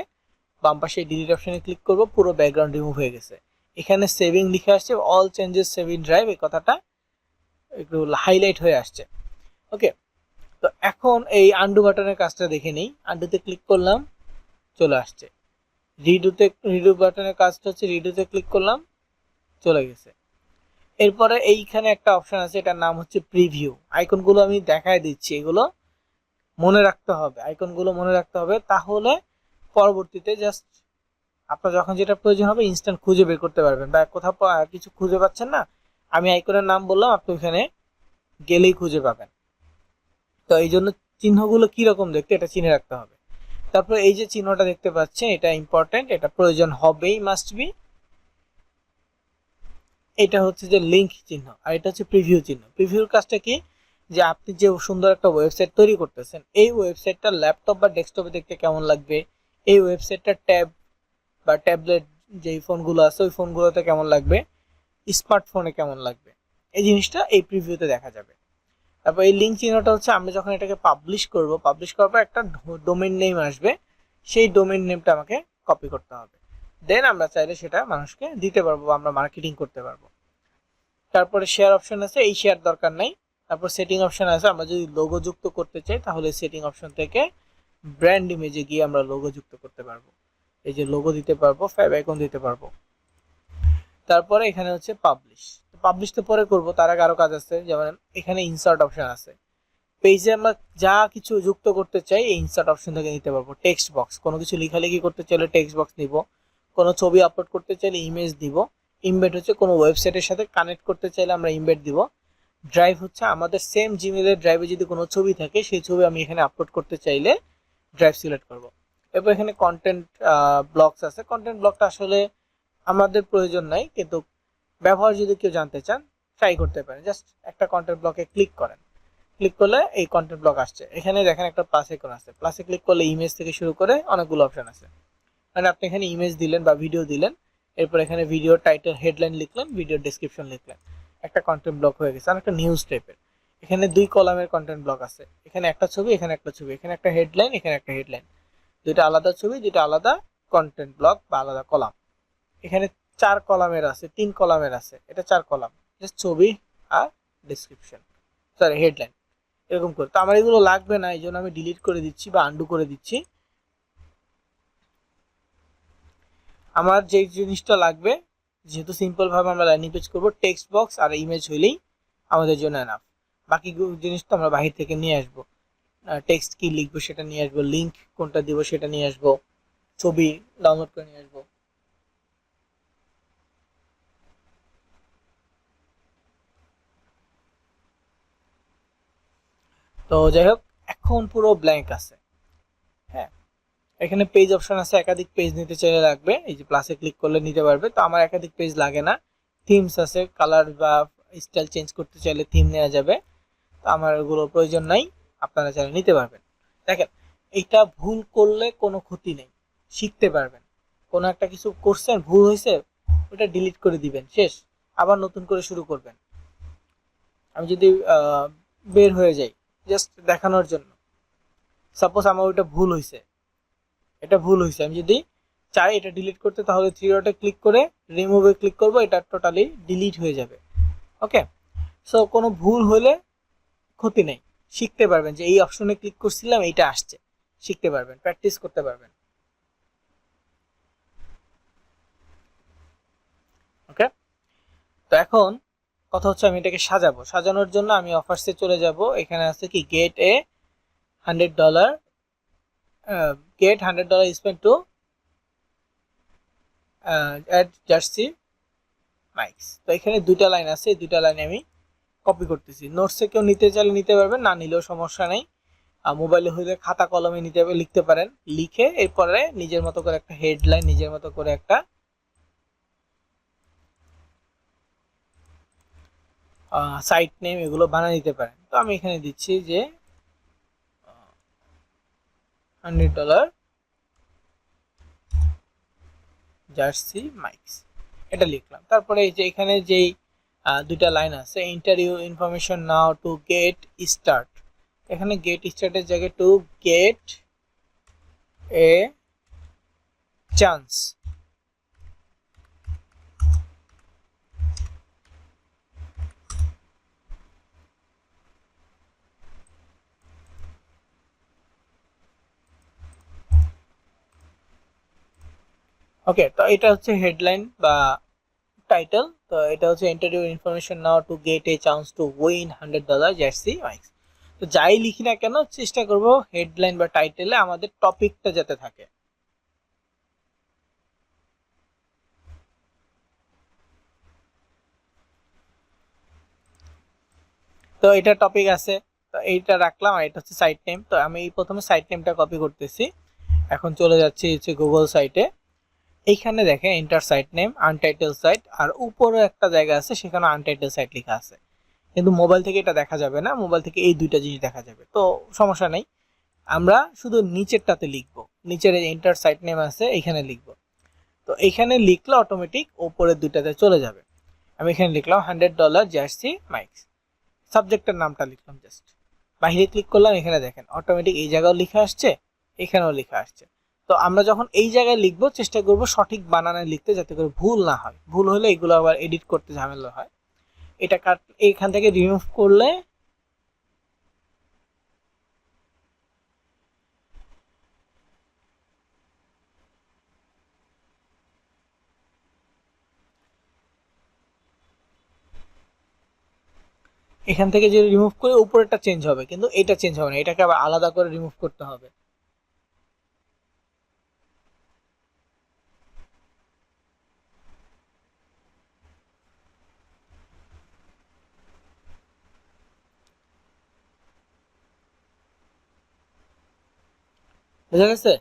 বাম পাশে ডিলিট অপশনে ক্লিক করব, পুরো ব্যাকগ্রাউন্ড রিমুভ হয়ে গেছে। এখানে সেভিং লিখে আসছে, all changes save in drive, এই কথাটা একটু হাইলাইট হয়ে আসছে। ওকে, তো এখন এই আন্ডু বাটনের কাজটা দেখে নেই। আন্ডুতে ক্লিক করলাম, চলে আসছে। রিডু বাটনের কাজটা হচ্ছে রিডুতে ক্লিক করলাম, চলে গেছে। এরপরে এইখানে একটা অপশন আছে, এটার নাম হচ্ছে প্রিভিউ। আইকনগুলো আমি দেখায় দিচ্ছি, এগুলো মনে রাখতে হবে, আইকনগুলো মনে রাখতে হবে, তাহলে পরবর্তীতে জাস্ট আপনার যখন যেটা প্রয়োজন হবে ইনস্ট্যান্ট খুঁজে বের করতে পারবেন। বা কোথাও কিছু খুঁজে পাচ্ছেন না, আমি আইকনের নাম বললাম, আপনি ওখানে গেলেই খুঁজে পাবেন। তো এই জন্য চিহ্নগুলো কিরকম দেখতে, এটা চিনে রাখতে হবে। তারপর এই যে চিহ্নটা দেখতে পাচ্ছেন, এটা ইম্পর্টেন্ট, এটা প্রয়োজন হবেই, মাস্ট বি। এটা হচ্ছে যে লিংক চিহ্ন, আর এটা হচ্ছে প্রিভিউ চিহ্ন। প্রিভিউর কাজটা কি, যে আপনি যে সুন্দর একটা ওয়েবসাইট তৈরি করতেছেন, এই ওয়েবসাইটটা ল্যাপটপ বা ডেস্কটপে দেখতে কেমন লাগবে, এই ওয়েবসাইটটা ট্যাব বা ট্যাবলেট যেই ফোনগুলো আছে ওই ফোনগুলোতে কেমন লাগবে, স্মার্টফোনে কেমন লাগবে, এই জিনিসটা এই প্রিভিউতে দেখা যাবে। তারপর এই লিঙ্ক চিহ্নটা হচ্ছে আমরা যখন এটাকে পাবলিশ করব, পাবলিশ করার পর একটা ডোমেইন নেম আসবে, সেই ডোমেইন নেমটা আমাকে কপি করতে হবে, দেন আমরা চাইলে সেটা মানুষকে দিতে পারবো বা আমরা মার্কেটিং করতে পারবো। তারপরে শেয়ার অপশন আছে, এই শেয়ার দরকার নাই। তারপর সেটিং অপশন আছে, আমরা যদি লোগো যুক্ত করতে চাই তাহলে সেটিং অপশন থেকে ব্র্যান্ড ইমেজে গিয়ে আমরা লোগো যুক্ত করতে পারবো, এই যে লোগো দিতে পারবো, ফ্যাব আইকন দিতে পারবো। তারপরে এখানে হচ্ছে পাবলিশ, পাবলিশ তো পরে করব, তার আগে আরো কাজ আছে, যেমন এখানে ইনসার্ট অপশন আছে। পেজে আমরা যা কিছু যুক্ত করতে চাই এই ইনসার্ট অপশন থেকে নিতে পারবো। টেক্সট বক্স, কোনো কিছু লেখালেখি করতে চাইলে টেক্সট বক্স নিব, কোনো ছবি আপলোড করতে চাইলে ইমেজ দিব। ইমবেড হচ্ছে কোনো ওয়েবসাইটের সাথে কানেক্ট করতে চাইলে আমরা ইমবেড দিব। ড্রাইভ হচ্ছে আমাদের সেম জিমেলের ড্রাইভে যদি কোনো ছবি থাকে সেই ছবি আমি এখানে আপলোড করতে চাইলে ড্রাইভ সিলেক্ট করব। এরপর এখানে কন্টেন্ট ব্লকস আছে। কন্টেন্ট ব্লকটা আসলে আমাদের প্রয়োজন নাই, কিন্তু ব্যবহার যদি কেউ জানতে চান ট্রাই করতে পারেন। জাস্ট একটা কন্টেন্ট ব্লকে ক্লিক করেন, ক্লিক করলে এই কন্টেন্ট ব্লক আসছে। এখানে দেখেন একটা প্লাস আইকন আছে, প্লাসে ক্লিক করলে ইমেজ থেকে শুরু করে অনেকগুলো অপশন আছে। মানে আপনি এখানে ইমেজ দিলেন বা ভিডিও দিলেন, এরপর এখানে ভিডিও টাইটেল হেডলাইন লিখলেন, ভিডিও ডেসক্রিপশন লিখলেন, একটা কন্টেন্ট ব্লক হয়ে গেছে। আর একটা নিউজ টাইপের, এখানে 2 কলামের কন্টেন্ট ব্লক আছে, এখানে একটা ছবি, এখানে একটা ছবি, এখানে একটা হেডলাইন, এখানে একটা হেডলাইন, দুইটা আলাদা ছবি, দুইটা আলাদা কন্টেন্ট ব্লক বা আলাদা কলাম। এখানে 4 কলামের আছে, 3 কলামের আছে, এটা 4 কলাম, জাস্ট ছবি আর ডেসক্রিপশন, সরি হেডলাইন, এরকম করে। তো আমার এগুলো লাগবে না, এই জন্য আমি ডিলিট করে দিচ্ছি বা আন্ডু করে দিচ্ছি। আমার যে জিনিসটা লাগবে, যেহেতু সিম্পল ভাবে আমরা ল্যান্ডিং পেজ করবো, টেক্সট বক্স আর ইমেজ হইলেই আমাদের জন্য এনাফ। বাকি জিনিস তো আমরা বাহির থেকে নিয়ে আসবো। টেক্সট কি লিখবো সেটা নিয়ে আসবো, লিংক কোনটা দিব সেটা নিয়ে আসবো, ছবি ডাউনলোড করে নিয়ে আসবো। তো যাই হোক, এখন পুরো ব্ল্যাঙ্ক আছে। হ্যাঁ, এখানে পেজ অপশন আছে, একাধিক পেজ নিতে চাইলে লাগবে, এই যে প্লাসে ক্লিক করলে নিতে পারবে। তো আমার একাধিক পেজ লাগে না। থিমস আছে, কালার বা স্টাইল চেঞ্জ করতে চাইলে থিম নেওয়া যাবে। তো আমার এগুলো প্রয়োজন নাই, আপনারা চাইলে নিতে পারবেন। দেখেন, এইটা ভুল করলে কোনো ক্ষতি নেই, শিখতে পারবেন। কোনো একটা কিছু করছেন, ভুল হয়েছে, ওটা ডিলিট করে দিবেন, শেষ। আবার নতুন করে শুরু করবেন। আমি যদি বের হয়ে যাই জাস্ট দেখানোর জন্য, সাপোজ আমার ওইটা ভুল হয়েছে, এটা ভুল হয়েছে, আমি যদি চাই এটা ডিলিট করতে, তাহলে থ্রি ডটে ক্লিক করে রিমুভে ক্লিক করব, এটা টোটালি ডিলিট হয়ে যাবে। ওকে, সো কোনো ভুল হলে ক্ষতি নেই, শিখতে পারবেন যে এই অপশনে ক্লিক করছিলাম, এইটা আসছে, শিখতে পারবেন, প্র্যাকটিস করতে পারবেন। ওকে, তো এখন কথা হচ্ছে আমি এটাকে সাজাবো। সাজানোর জন্য আমি অফার্সে চলে যাব, এখানে আছে কি get a $100, get $100 spend to add Jersey Mike's. তো এখানে দুইটা লাইন আছে, এই দুইটা লাইন আমি কপি করতেছি। নোটসে কেউ নিতে চাইলে নিতে পারবেন, না নিলেও সমস্যা নেই। মোবাইলে হইলে খাতা কলমে নিতে লিখতে পারেন, লিখে এরপরে নিজের মতো করে একটা হেডলাইন, নিজের মতো করে একটা সাইট নেম, এগুলো বানিয়ে দিতে পারেন। তো আমি এখানে দিচ্ছি যে $100 জার্সি মাইক্স, এটা লিখলাম। তারপরে এই যে এখানে যেই দুইটা লাইন আছে, interview information now to get start, এখানে গেট স্টার্টের জায়গায় to get a chance. Okay, তো এটা হচ্ছে হেডলাইন বা টাইটেল। তো এটা হচ্ছে interview information now to get a chance to win $100 Jersey Mike's. তো যাই লিখি না কেন, চেষ্টা করব হেডলাইন বা টাইটেলে আমাদের টপিকটা যাতে থাকে। তো এটা টপিক আছে, তো এইটা রাখলাম। আর এটা হচ্ছে সাইট নেম। তো আমি প্রথমে সাইট নেমটা কপি করতেছি, এখন চলে যাচ্ছি হচ্ছে গুগল সাইটে। এইখানে দেখেন enter site name, untitled site, আর উপরে একটা জায়গা আছে সেখানে আনটাইটেল সাইট লেখা আছে। কিন্তু মোবাইল থেকে এটা দেখা যাবে না, মোবাইল থেকে এই দুইটা জিনিস দেখা যাবে। তো সমস্যা নেই, আমরা শুধু নিচেরটাতে লিখবো, নিচের এন্টার সাইট নেম আছে এখানে লিখবো। তো এখানে লিখলে অটোমেটিক উপরের দুইটাতে চলে যাবে। আমি এখানে লিখলাম $100 জার্সি মাইক্স, সাবজেক্টের নামটা লিখলাম জাস্ট, বাইরে ক্লিক করলাম, এখানে দেখেন অটোমেটিক এই জায়গাও লেখা আসছে, এখানেও লেখা আসছে। তো আমরা যখন এই জায়গায় লিখবো, চেষ্টা করব সঠিক বানানে লিখতে, যাতে করে ভুল না হয়। ভুল হলে এগুলো আবার এডিট করতে ঝামেলা হয়। এটা কাট, এখান থেকে রিমুভ করলে এখান থেকে যদি রিমুভ করে উপরেরটা চেঞ্জ হবে, কিন্তু এটা চেঞ্জ হবে না, এটাকে আবার আলাদা করে রিমুভ করতে হবে। বুঝা গেছে?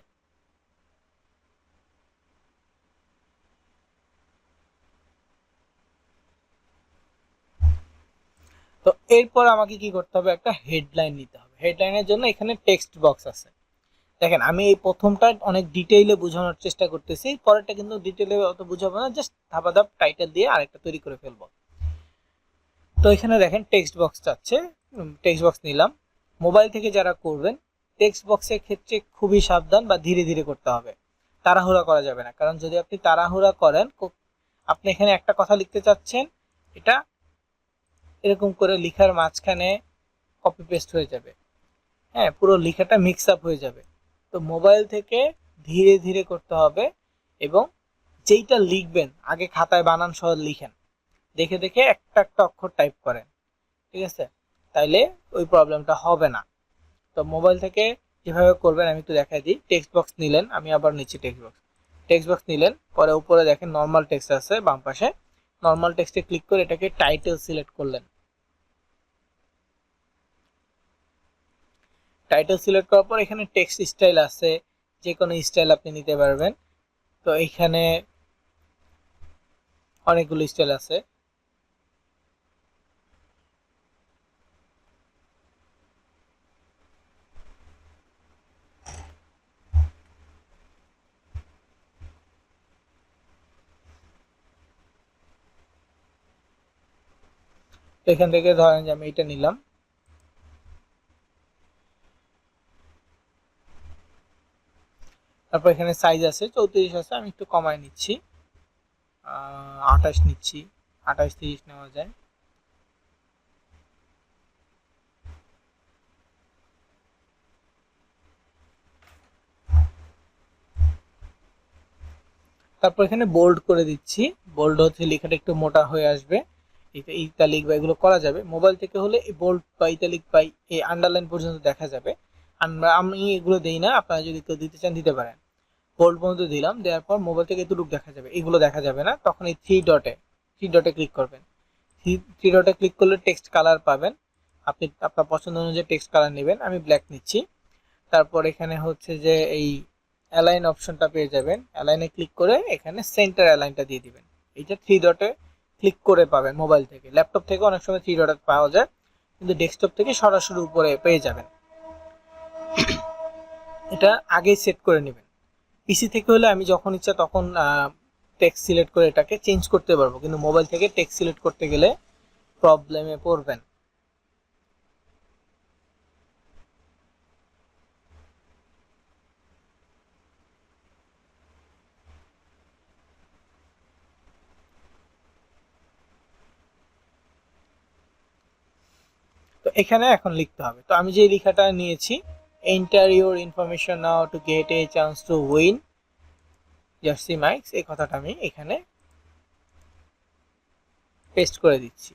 এরপর আমাকে কি করতে হবে, একটা হেডলাইন নিতে হবে। হেডলাইনের জন্য এখানে টেক্সট বক্স আছে। দেখেন আমি এই প্রথমটা অনেক ডিটেইলে বোঝানোর চেষ্টা করতেছি, পরেরটা কিন্তু ডিটেইলে অত বুঝাবো না, জাস্ট ধাপাধাপ টাইটেল দিয়ে আরেকটা তৈরি করে ফেলবো। তো এখানে দেখেন টেক্সট বক্স চাচ্ছে, টেক্সট বক্স নিলাম। মোবাইল থেকে যারা করবেন টেক্সট বক্সের ক্ষেত্রে খুবই সাবধান বা ধীরে ধীরে করতে হবে, তাড়াহুড়া করা যাবে না। কারণ যদি আপনি তাড়াহুড়া করেন, আপনি এখানে একটা কথা লিখতে চাচ্ছেন, এটা এরকম করে লিখার মাঝখানে কপি পেস্ট হয়ে যাবে, হ্যাঁ, পুরো লেখাটা মিক্স আপ হয়ে যাবে। তো মোবাইল থেকে ধীরে ধীরে করতে হবে, এবং যেইটা লিখবেন আগে খাতায় বানান সহ লিখেন, দেখে দেখে একটা একটা অক্ষর টাইপ করেন, ঠিক আছে? তাইলে ওই প্রবলেমটা হবে না। তো মোবাইল থেকে যেভাবে করবেন আমি একটু দেখাই দিই। টেক্সট বক্স নিলেন, আমি আবার নিচ্ছি টেক্সট বক্স নিলেন, পরে উপরে দেখেন নর্মাল টেক্সট আছে বাম পাশে, নর্মাল টেক্সটে ক্লিক করে এটাকে টাইটেল সিলেক্ট করলেন। টাইটেল সিলেক্ট করার পর এখানে টেক্সট স্টাইল আছে, যে কোনো স্টাইল আপনি নিতে পারবেন। তো এখানে অনেকগুলো স্টাইল আছে। তো এখান থেকে ধরেন যে আমি এটা নিলাম, তারপর এখানে সাইজ আছে 34 আছে, আমি একটু কমায় নিচ্ছি, 28 নিচ্ছি, 28 30 নেওয়া যায়। তারপর এখানে বোল্ড করে দিচ্ছি, বোল্ড হচ্ছে লেখাটা একটু মোটা হয়ে আসবে। ইতালিক বা এগুলো করা যাবে, মোবাইল থেকে হলে এই বোল্ড বা ইতালিক বা এই আন্ডারলাইন পর্যন্ত দেখা যাবে। আমি এগুলো দেই না, আপনারা যদি কেউ দিতে চান দিতে পারেন। বোল্ড পর্যন্ত দিলাম, দেওয়ার পর মোবাইল থেকে এতটুকু দেখা যাবে, এগুলো দেখা যাবে না। তখন এই থ্রি ডটে ক্লিক করবেন। থ্রি ডটে ক্লিক করলে টেক্সট কালার পাবেন, আপনি আপনার পছন্দ অনুযায়ী টেক্সট কালার নেবেন, আমি ব্ল্যাক নিচ্ছি। তারপর এখানে হচ্ছে যে এই অ্যালাইন অপশনটা পেয়ে যাবেন, অ্যালাইনে ক্লিক করে এখানে সেন্টার অ্যালাইনটা দিয়ে দিবেন। এইটা থ্রি ডটে ক্লিক করে পাবেন মোবাইল থেকে। ল্যাপটপ থেকে অনেক সময় থ্রি ডটে পাওয়া যায়, কিন্তু ডেস্কটপ থেকে সরাসরি উপরে পেয়ে যাবেন। এটা আগেই সেট করে নেবেন। পিসি থেকে হলে আমি যখন ইচ্ছা তখন টেক্সট সিলেক্ট করে এটাকে চেঞ্জ করতে পারবো, কিন্তু মোবাইল থেকে টেক্সট সিলেক্ট করতে গেলে প্রবলেমে পড়বেন। তো এখানে এখন লিখতে হবে। তো আমি যে লেখাটা নিয়েছি, enter your information now to get a chance to win Jersey Mike's, এই কথাটা আমি এখানে পেস্ট করে দিচ্ছি।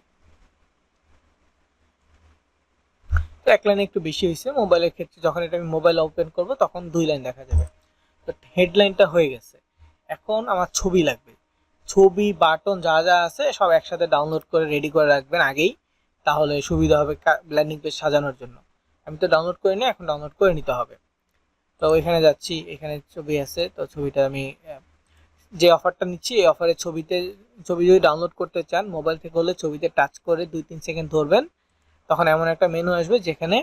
তো এক লাইন একটু বেশি হয়েছে, মোবাইলের ক্ষেত্রে যখন এটা আমি মোবাইল ওপেন করব তখন 2 লাইন দেখা যাবে। তো হেডলাইনটা হয়ে গেছে, এখন আমার ছবি লাগবে। ছবি বাটন যা যা আছে সব একসাথে ডাউনলোড করে রেডি করে রাখবেন আগেই, তাহলে সুবিধা হবে ল্যান্ডিং পেজ সাজানোর জন্য। আমি তো ডাউনলোড করি না, এখন ডাউনলোড করে নিতে হবে। তো এখানে যাচ্ছি, এখানে ছবি আছে, তো ছবিটা আমি যে অফারটা নিচ্ছি এই অফারের ছবি যদি ডাউনলোড করতে চান মোবাইল থেকে হলে ছবিতে টাচ করে 2-3 সেকেন্ড ধরবেন, তখন এমন একটা মেনু আসবে যেখানে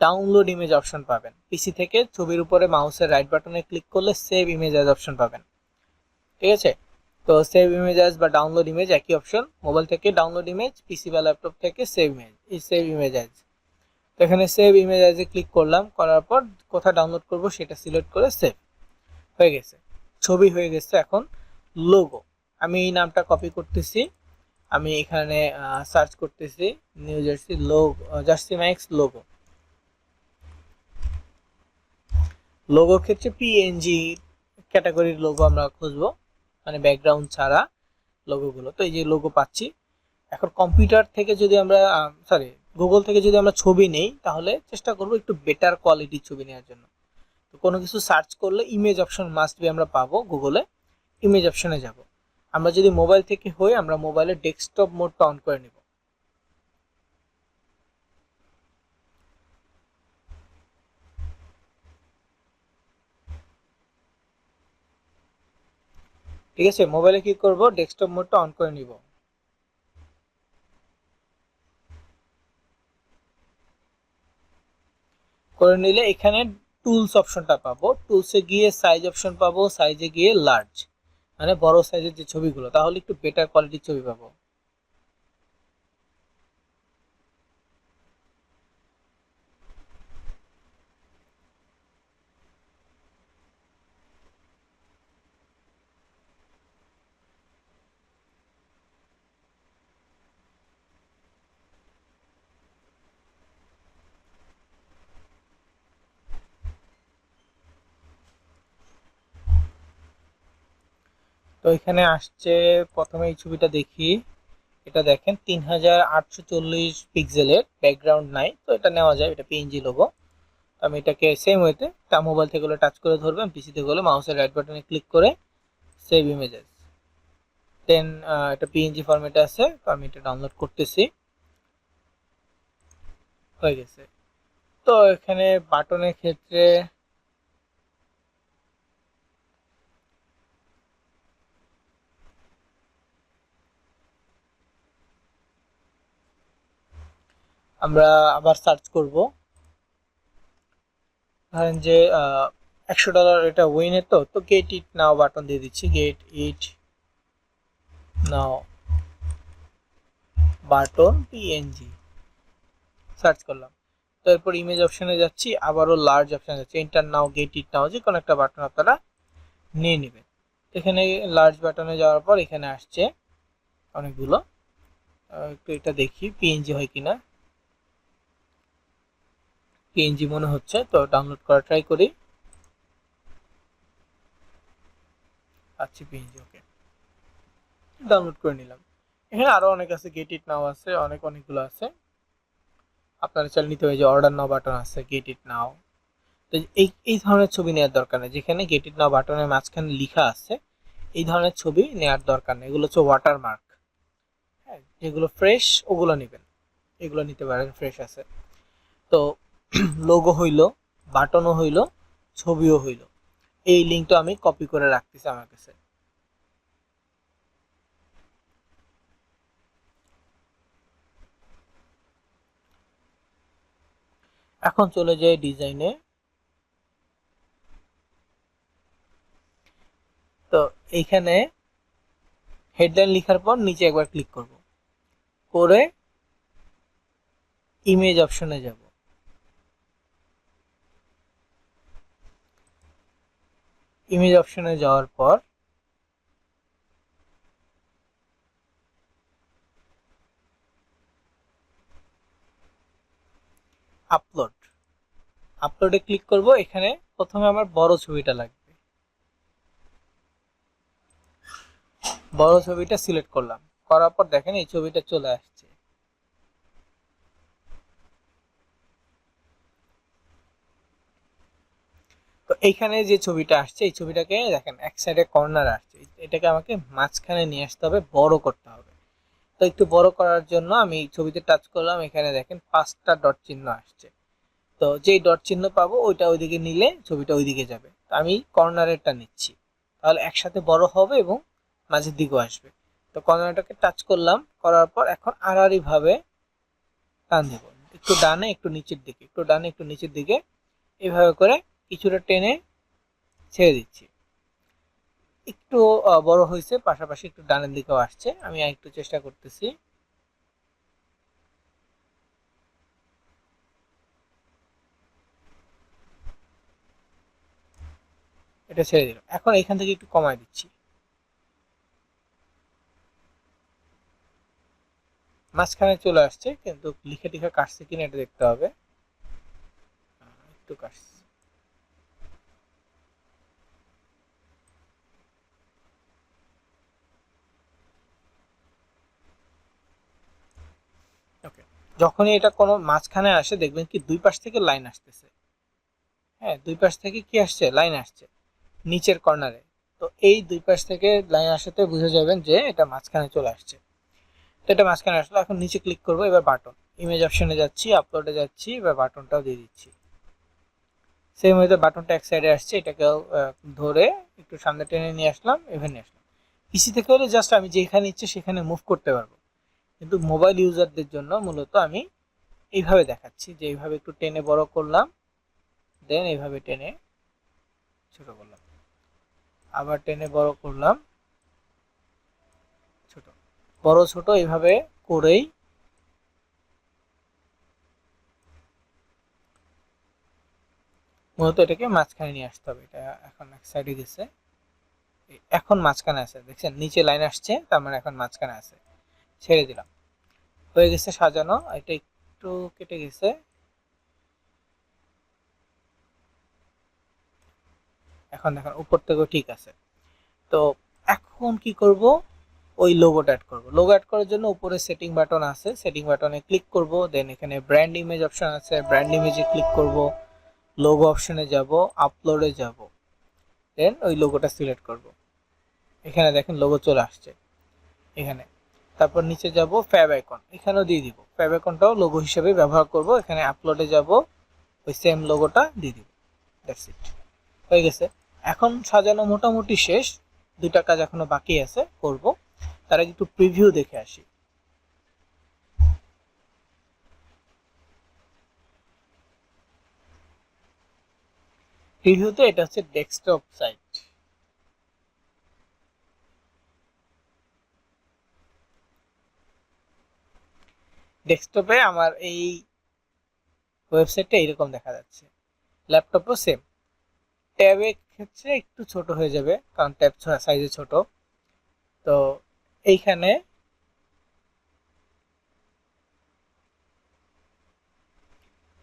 ডাউনলোড ইমেজ অপশন পাবেন। পিসি থেকে ছবির উপরে মাউসের রাইট বাটনে ক্লিক করলে সেভ ইমেজ অ্যাজ অপশন পাবেন, ঠিক আছে? তো সেভ ইমেজ অ্যাজ বা ডাউনলোড ইমেজ একই অপশন, মোবাইল থেকে ডাউনলোড ইমেজ, পিসি বা ল্যাপটপ থেকে সেভ ইমেজ অ্যাজ। তো এখানে সেভ ইমেজ অ্যাজে ক্লিক করলাম, করার পর কোথায় ডাউনলোড করব সেটা সিলেক্ট করে সেভ হয়ে গেছে, ছবি হয়ে গেছে। এখন লোগো, আমি এই নামটা কপি করতেছি, আমি এখানে সার্চ করতেছি New Jersey logo, Jersey Max logo. লোগোর ক্ষেত্রে পিএনজি ক্যাটাগরির লোগো আমরা খুঁজবো, মানে ব্যাকগ্রাউন্ড ছাড়া লোগোগুলো। তো এই যে লোগো পাচ্ছি। এখন কম্পিউটার থেকে যদি আমরা সরি গুগল থেকে যদি আমরা ছবি নেই, তাহলে চেষ্টা করব একটু বেটার কোয়ালিটির ছবি নেওয়ার জন্য। তো কোনো কিছু সার্চ করলে ইমেজ অপশন মাস্ট বি আমরা পাবো গুগলে, ইমেজ অপশনে যাব। আমরা যদি মোবাইল থেকে হই আমরা মোবাইলের ডেস্কটপ মোডটা অন করে নেব। ঠিক আছে, মোবাইলে কি করব, ডেস্কটপ মোডটা অন করে নিব। করে নিলে এখানে টুলস অপশনটা পাবো, টুলসে গিয়ে সাইজ অপশন পাবো, সাইজে গিয়ে লার্জ মানে বড় সাইজের যে ছবিগুলো, তাহলে একটু বেটার কোয়ালিটির ছবি পাবো। তো এখানে আসছে, প্রথমে এই ছবিটা দেখি। এটা দেখেন 3840 পিক্সেলের, ব্যাকগ্রাউন্ড নাই, তো এটা নেওয়া যায়, এটা পিএনজি লোগো। আমি এটাকে সেম ওয়েতে, তা মোবাইল থেকে হলে টাচ করে ধরবেন, পিসি থেকে হলে মাউসের রাইট বাটনে ক্লিক করে সেভ ইমেজেস, দেন এটা পিএনজি ফরম্যাটে আছে, তো আমি এটা ডাউনলোড করতেছি। হয়ে গেছে। তো এখানে বাটনের ক্ষেত্রে আমরা আবার সার্চ করব, ধরেন যে $100 এটা উইনের, তো গেট ইট নাও বাটন দিয়ে দিচ্ছি, gate it now button PNG, search করলাম। তো এরপর ইমেজ অপশনে যাচ্ছি, আবারও লার্জ অপশনে যাচ্ছি, এন্টার নাও, গেট ইট নাও, যে কোনো একটা বাটন আপনারা নিয়ে নেবেন। এখানে লার্জ বাটনে যাওয়ার পর এখানে আসছে অনেকগুলো, একটু এটা দেখি পিএনজি হয় কিনা। পিএনজি মনে হচ্ছে, তো ডাউনলোড করা ট্রাই করি। আচ্ছা পিএনজি, ওকে, ডাউনলোড করে নিলাম। এখানে আরো অনেক আছে, গেট ইট নাও আছে, অনেকগুলো আছে, আপনারা চাইলে নিতে হবে। যে অর্ডার নাও বাটন আছে, গেট ইট নাও। তো এই ধরনের ছবি নেওয়ার দরকার নেই, যেখানে গেট ইট নাও বাটনের মাঝখানে লেখা আছে এই ধরনের ছবি নেওয়ার দরকার নেই, এগুলো হচ্ছে ওয়াটারমার্ক। হ্যাঁ, যেগুলো ফ্রেশ ওগুলো নেবেন, এগুলো নিতে পারেন, ফ্রেশ আছে। তো লোগো হইলো, বাটনও হইলো, ছবিও হইলো। এই লিঙ্কটা আমি কপি করে রাখতেছি আমার কাছে। এখন চলে যাই ডিজাইনে। তো এইখানে হেডলাইন লেখার পর নিচে একবার ক্লিক করব, করে ইমেজ অপশনে যাব। ইমেজ অপশনে যাওয়ার পর আপলোড, আপলোডে ক্লিক করব। এখানে প্রথমে আমার বড় ছবিটা লাগবে, বড় ছবিটা সিলেক্ট করলাম, করার পর দেখেন এই ছবিটা চলে আসছে। তো এইখানে যে ছবিটা আসছে, এই ছবিটাকে দেখেন এক সাইডে কর্নার আসছে, এটাকে আমাকে মাঝখানে নিয়ে আসতে হবে, বড় করতে হবে। তো একটু বড় করার জন্য আমি ছবিতে টাচ করলাম, এখানে দেখেন 5টা ডট চিহ্ন আসছে। তো যেই ডট চিহ্ন পাবো ওইটা ওইদিকে নিলে ছবিটা ওইদিকে যাবে। তো আমি কর্নারেরটা নিচ্ছি, তাহলে একসাথে বড় হবে এবং মাঝের দিকেও আসবে। তো কর্নারটাকে টাচ করলাম, করার পর এখন আড়াআড়ি ভাবে টান দিব, একটু ডানে একটু নিচের দিকে, একটু ডানে একটু নিচের দিকে, এইভাবে করে কিছুটা টেনে ছেড়ে দিচ্ছি। একটু বড় হয়েছে, পাশাপাশি একটু ডানের দিকেও আসছে, আমি একটু চেষ্টা করতেছি। এটা ছেড়ে দিলাম, এখন এখান থেকে একটু কমায় দিচ্ছি, মাঝখানে চলে আসছে, কিন্তু লিখে টিখে কাটছে কিনা এটা দেখতে হবে। একটু কাটছে, ওকে। যখনই এটা কোনো মাঝখানে আসে দেখবেন কি দুই পাশ থেকে লাইন আসতেছে। হ্যাঁ, দুই পাশ থেকে কি আসছে, লাইন আসছে নিচের কর্নারে। তো এই দুই পাশ থেকে লাইন আসাতে বুঝে যাবেন যে এটা মাঝখানে চলে আসছে। তো এটা মাঝখানে আসলো, এখন নিচে ক্লিক করবো, এবার বাটন, ইমেজ অপশনে যাচ্ছি, আপলোডে যাচ্ছি, এবার বাটনটাও দিয়ে দিচ্ছি। সেম ওয়েতে বাটনটা এক সাইডে আসছে, এটাকেও ধরে একটু সামনে টেনে নিয়ে আসলাম, এখানে আসলাম। পিসি থেকে হলে জাস্ট আমি যেখানে ইচ্ছে সেখানে মুভ করতে পারবো, কিন্তু মোবাইল ইউজারদের জন্য মূলত আমি এইভাবে দেখাচ্ছি, যে এইভাবে একটু টেনে বড় করলাম, দেন এইভাবে টেনে ছোট করলাম, আবার টেনে বড় করলাম, ছোট বড় ছোট এইভাবে করেই মূলত এটাকে মাঝখানে নিয়ে আসতে হবে। এটা এখন এক সাইডে গেছে, এখন মাঝখানে আছে, দেখছেন নিচে লাইন আসছে, তার মানে এখন মাঝখানে আছে। ছেড়ে দিলাম, হয়ে গেছে সাজানো। এটা একটু কেটে গেছে, এখন দেখেন উপর থেকেও ঠিক আছে। তো এখন কি করব, ওই লোগোটা অ্যাড করব। লোগো অ্যাড করার জন্য উপরে সেটিং বাটন আছে, সেটিং বাটনে ক্লিক করব, দেন এখানে ব্র্যান্ড ইমেজ অপশন আছে, ব্র্যান্ড ইমেজে ক্লিক করব, লোগো অপশনে যাব, আপলোডে যাব, দেন ওই লোগোটা সিলেক্ট করব। এখানে দেখেন লোগো চলে আসছে এখানে। তারপর নিচে যাব ফ্যাব আইকন, এখানেও দিয়ে দিব, ফ্যাব আইকনটাও লোগো হিসেবে ব্যবহার করব। এখানে আপলোডে যাব, ওই সেম লোগোটা দিয়ে দিব। দ্যাটস ইট, হয়ে গেছে। এখন সাজানো মোটামুটি শেষ, দুইটা কাজ এখনো বাকি আছে করব। তার আগে একটু প্রিভিউ দেখে আসি। প্রিভিউতে এটা হচ্ছে ডেস্কটপ সাইট। ডেস্কটপে আমার এই ওয়েবসাইটটা এরকম দেখা যাচ্ছে, ল্যাপটপও সেম। ট্যাবের ক্ষেত্রে একটু ছোট হয়ে যাবে, কারণ ট্যাব সাইজে ছোট। তো এইখানে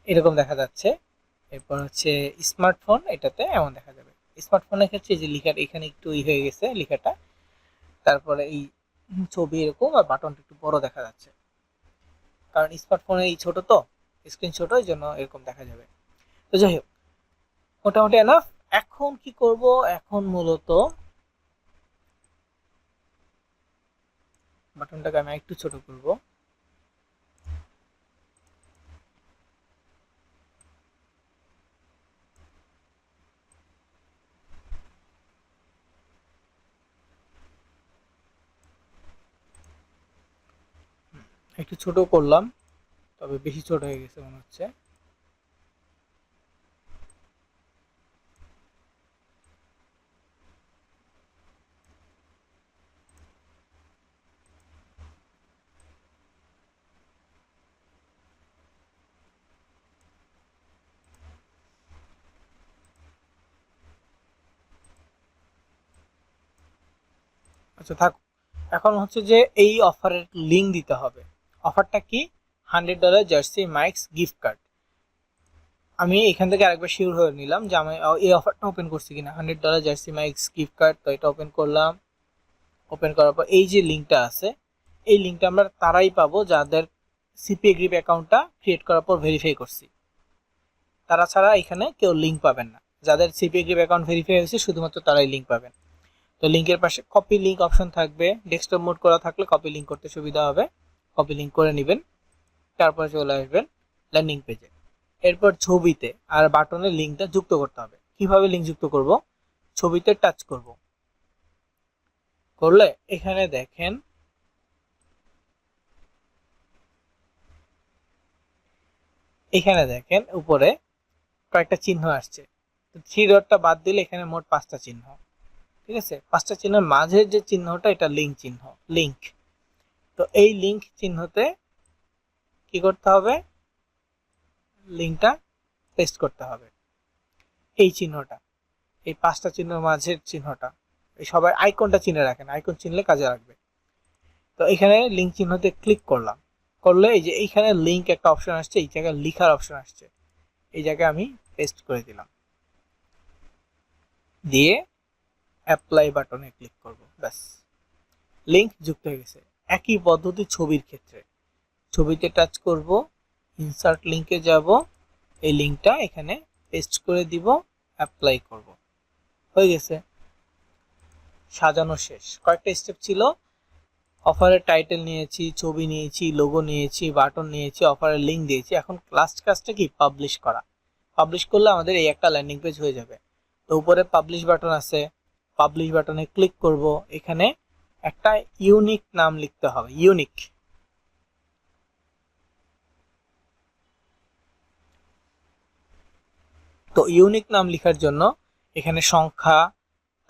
এরকম দেখা যাচ্ছে। এরপর হচ্ছে স্মার্টফোন, এটাতে এমন দেখা যাবে। স্মার্টফোনের ক্ষেত্রে যে লেখাটা এখানে একটু হয়ে গেছে লেখাটা, তারপরে এই ছবি এরকম, আর বাটনটা একটু বড় দেখা যাচ্ছে, কারণ স্মার্টফোনে এই ছোট তো, স্ক্রিন ছোট, এই জন্য এরকম দেখা যাবে। তো যাই হোক, মোটামুটি এনাফ। এখন কি করব, এখন মূলত বাটনটাকে আমি একটু ছোট করব। একটু ছোট করলাম, তবে বেশি ছোট হয়ে গেছে মনে হচ্ছে। আচ্ছা থাক। এখন হচ্ছে যে এই অফারের লিঙ্ক দিতে হবে। অফারটা কি, $100 জার্সি মাইক্স গিফট কার্ড। আমি এখান থেকে আরেকবার শিওর হয়ে নিলাম যে আমি এই অফারটা ওপেন করছি কিনা। $100 জার্সি মাইক্স গিফট কার্ড, তো এটা ওপেন করলাম। ওপেন করার পর এই যে লিঙ্কটা আছে, এই লিঙ্কটা আমরা তারাই পাবো যাদের সিপিএ গ্রিপ অ্যাকাউন্টটা ক্রিয়েট করার পর ভেরিফাই করছি। তারা ছাড়া এখানে কেউ লিঙ্ক পাবেন না। যাদের সিপিএ গ্রিপ অ্যাকাউন্ট ভেরিফাই হয়েছে শুধুমাত্র তারাই লিঙ্ক পাবেন। তো লিঙ্কের পাশে কপি লিঙ্ক অপশন থাকবে, ডেস্কটপ মোড করা থাকলে কপি লিঙ্ক করতে সুবিধা হবে, কপি লিঙ্ক করে নেবেন। তারপর চলে আসবেন ল্যান্ডিং পেজে। এরপর ছবিতে আর বাটনে লিঙ্কটা যুক্ত করতে হবে। কিভাবে লিঙ্ক যুক্ত করব, ছবিতে টাচ করব, করলে এখানে দেখেন উপরে কয়েকটা চিহ্ন আসছে। থ্রি ডটটা বাদ দিলে এখানে মোট 5টা চিহ্ন। ঠিক আছে, 5টা চিহ্নের মাঝের যে চিহ্নটা, এটা লিঙ্ক চিহ্ন, লিঙ্ক। তো এই লিঙ্ক চিহ্নতে কি করতে হবে, লিঙ্কটা পেস্ট করতে হবে। এই চিহ্নটা, এই 5টা চিহ্নের মাঝের চিহ্নটা, এই সবাই আইকনটা চিনে রাখেন, আইকন চিনলে কাজে লাগবে। তো এখানে লিঙ্ক চিহ্নতে ক্লিক করলাম, করলে এই যে এইখানে লিঙ্ক একটা অপশন আসছে, এই জায়গায় লেখার অপশন আসছে, এই জায়গায় আমি পেস্ট করে দিলাম, দিয়ে অ্যাপ্লাই বাটনে ক্লিক করব, ব্যাস লিঙ্ক যুক্ত হয়ে গেছে। একই পদ্ধতি ছবির ক্ষেত্রে, ছবিতে টাচ করব, ইনসার্ট লিঙ্কে যাব, এই লিঙ্কটা এখানে পেস্ট করে দিব, অ্যাপ্লাই করব, হয়ে গেছে। সাজানো শেষ। কয়েকটা স্টেপ ছিল, অফারের টাইটেল নিয়েছি, ছবি নিয়েছি, লোগো নিয়েছি, বাটন নিয়েছি, অফারের লিঙ্ক দিয়েছি। এখন লাস্ট কাজটা কি, পাবলিশ করা। পাবলিশ করলে আমাদের এই একটা ল্যান্ডিং পেজ হয়ে যাবে। তো উপরে পাবলিশ বাটন আছে, পাবলিশ বাটনে ক্লিক করব। এখানে একটা ইউনিক নাম লিখতে হবে, ইউনিক। তো ইউনিক নাম লেখার জন্য এখানে সংখ্যা,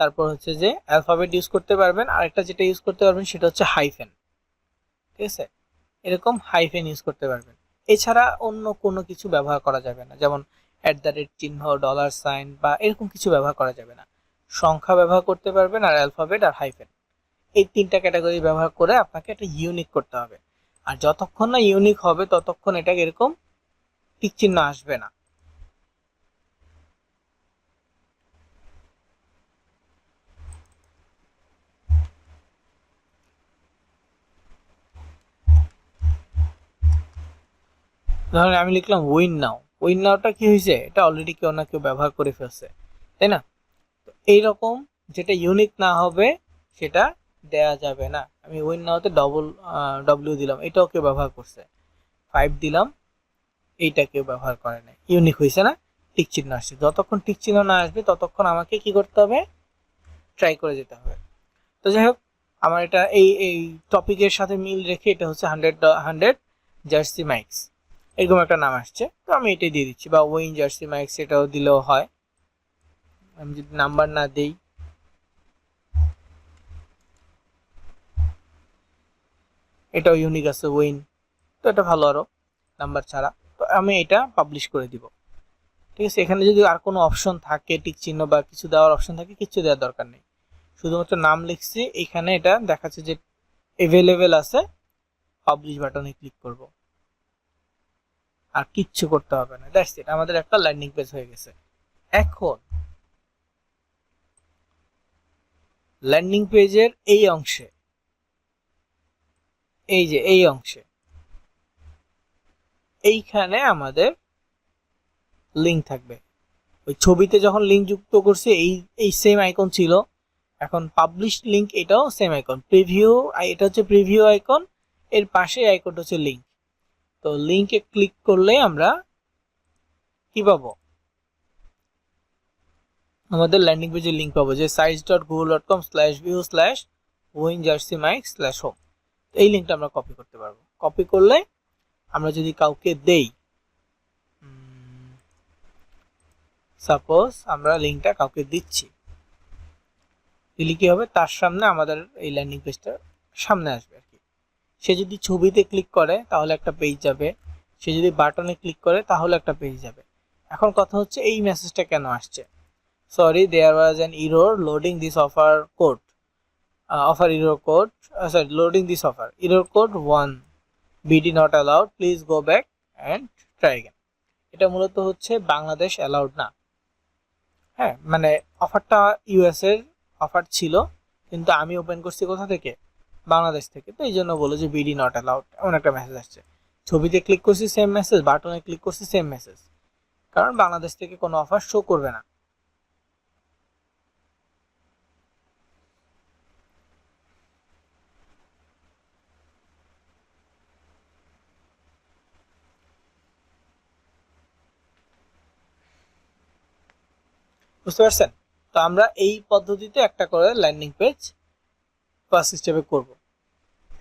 তারপর হচ্ছে যে অ্যালফাবেট ইউজ করতে পারবেন, আরেকটা যেটা ইউজ করতে পারবেন সেটা হচ্ছে হাইফেন। ঠিক আছে, এরকম হাইফেন ইউজ করতে পারবেন। এছাড়া অন্য কোনো কিছু ব্যবহার করা যাবে না, যেমন চিহ্ন, $সাইন বা এরকম কিছু ব্যবহার করা যাবে না। সংখ্যা ব্যবহার করতে পারবেন, আর অ্যালফাবেট আর হাইফেন, এই তিনটা ক্যাটাগরি ব্যবহার করে আপনাকে একটা ইউনিক করতে হবে। আর যতক্ষণ না ইউনিক হবে ততক্ষণ এটা এরকম টিক চিহ্ন আসবে না। ধরেন আমি লিখলাম উইন নাওটা কি হয়েছে, এটা অলরেডি কেউ না কেউ ব্যবহার করে ফেলছে, তাই না? তো এইরকম যেটা ইউনিক না হবে সেটা দেয়া যাবে না। আমি উইন নাওতে ডব্লিউ দিলাম, এটাও কেউ ব্যবহার করছে, 5 দিলাম, এইটা কেউ ব্যবহার করে নাই, ইউনিক হয়েছে না, টিক চিহ্ন আসছে। যতক্ষণ টিক চিহ্ন না আসবে ততক্ষণ আমাকে কি করতে হবে, ট্রাই করে যেতে হবে। তো যাই হোক, আমার এটা এই টপিকের সাথে মিল রেখে এটা হচ্ছে 100 জার্সি মাইক্স, এরকম একটা নাম আসছে, তো আমি এটাই দিয়ে দিচ্ছি, বা উইন জার্সি মাইক্স এটাও দিলেও হয়। আমি যদি নাম্বার না দেই, এটাও ইউনিক আছে উইন, তো এটা ভালো আরো নাম্বার ছাড়া। তো আমি এটা পাবলিশ করে দিব। ঠিক আছে, এখানে যদি আর কোনো অপশন থাকে, টিক চিহ্ন বা কিছু দেওয়ার অপশন থাকে, কিছু দেওয়ার দরকার নেই, শুধুমাত্র নাম লিখছি, এখানে এটা দেখাচ্ছে যে অ্যাভেলেবেল আছে, পাবলিশ বাটনে ক্লিক করব, আর কিচ্ছু করতে হবে না। দ্যাটস ইট, আমাদের একটা ল্যান্ডিং পেজ হয়ে গেছে। এখন ল্যান্ডিং পেজের এই অংশে, এই যে এই অংশে, এইখানে আমাদের লিঙ্ক থাকবে। ওই ছবিতে যখন লিঙ্ক যুক্ত করছে এই এই সেম আইকন ছিল, এখন পাবলিশ লিঙ্ক এটাও সেম আইকন, প্রিভিউ, এটা হচ্ছে প্রিভিউ আইকন, এর পাশে আইকনটা হচ্ছে লিঙ্ক। তো লিঙ্কে ক্লিক করলে আমরা কি পাবো, আমাদের ল্যান্ডিং পেজের লিঙ্ক পাবো, যে sites.google.com/view/winjerseymic/home। এই লিঙ্কটা আমরা কপি করতে পারবো। কপি করলে আমরা যদি কাউকে দেই, সাপোজ আমরা লিঙ্কটা কাউকে দিচ্ছি, দিলে কি হবে, তার সামনে আমাদের এই ল্যান্ডিং পেজটা সামনে আসবে আর কি। সে যদি ছবিতে ক্লিক করে তাহলে একটা পেজ যাবে, সে যদি বাটনে ক্লিক করে তাহলে একটা পেজ যাবে। এখন কথা হচ্ছে এই মেসেজটা কেন আসছে, sorry there was an error loading this offer code, loading this offer, error code 1 BD not allowed, please go back and try again। এটা মূলত হচ্ছে বাংলাদেশ অ্যালাউড না। হ্যাঁ, মানে অফারটা ইউএস এর অফার ছিল, কিন্তু আমি ওপেন করছি কোথা থেকে, বাংলাদেশ থেকে, তো এই জন্য বলে যে বিডি নট অ্যালাউড, এমন একটা মেসেজ আসছে। ছবিতে ক্লিক করছি সেম মেসেজ, বাটনে ক্লিক করছি সেম মেসেজ, কারণ বাংলাদেশ থেকে কোনো অফার শো করবে না। বুঝতে পারছেন? তো আমরা এই পদ্ধতিতে একটা করে ল্যান্ডিং পেজ ফার্স্ট স্টেপে করব।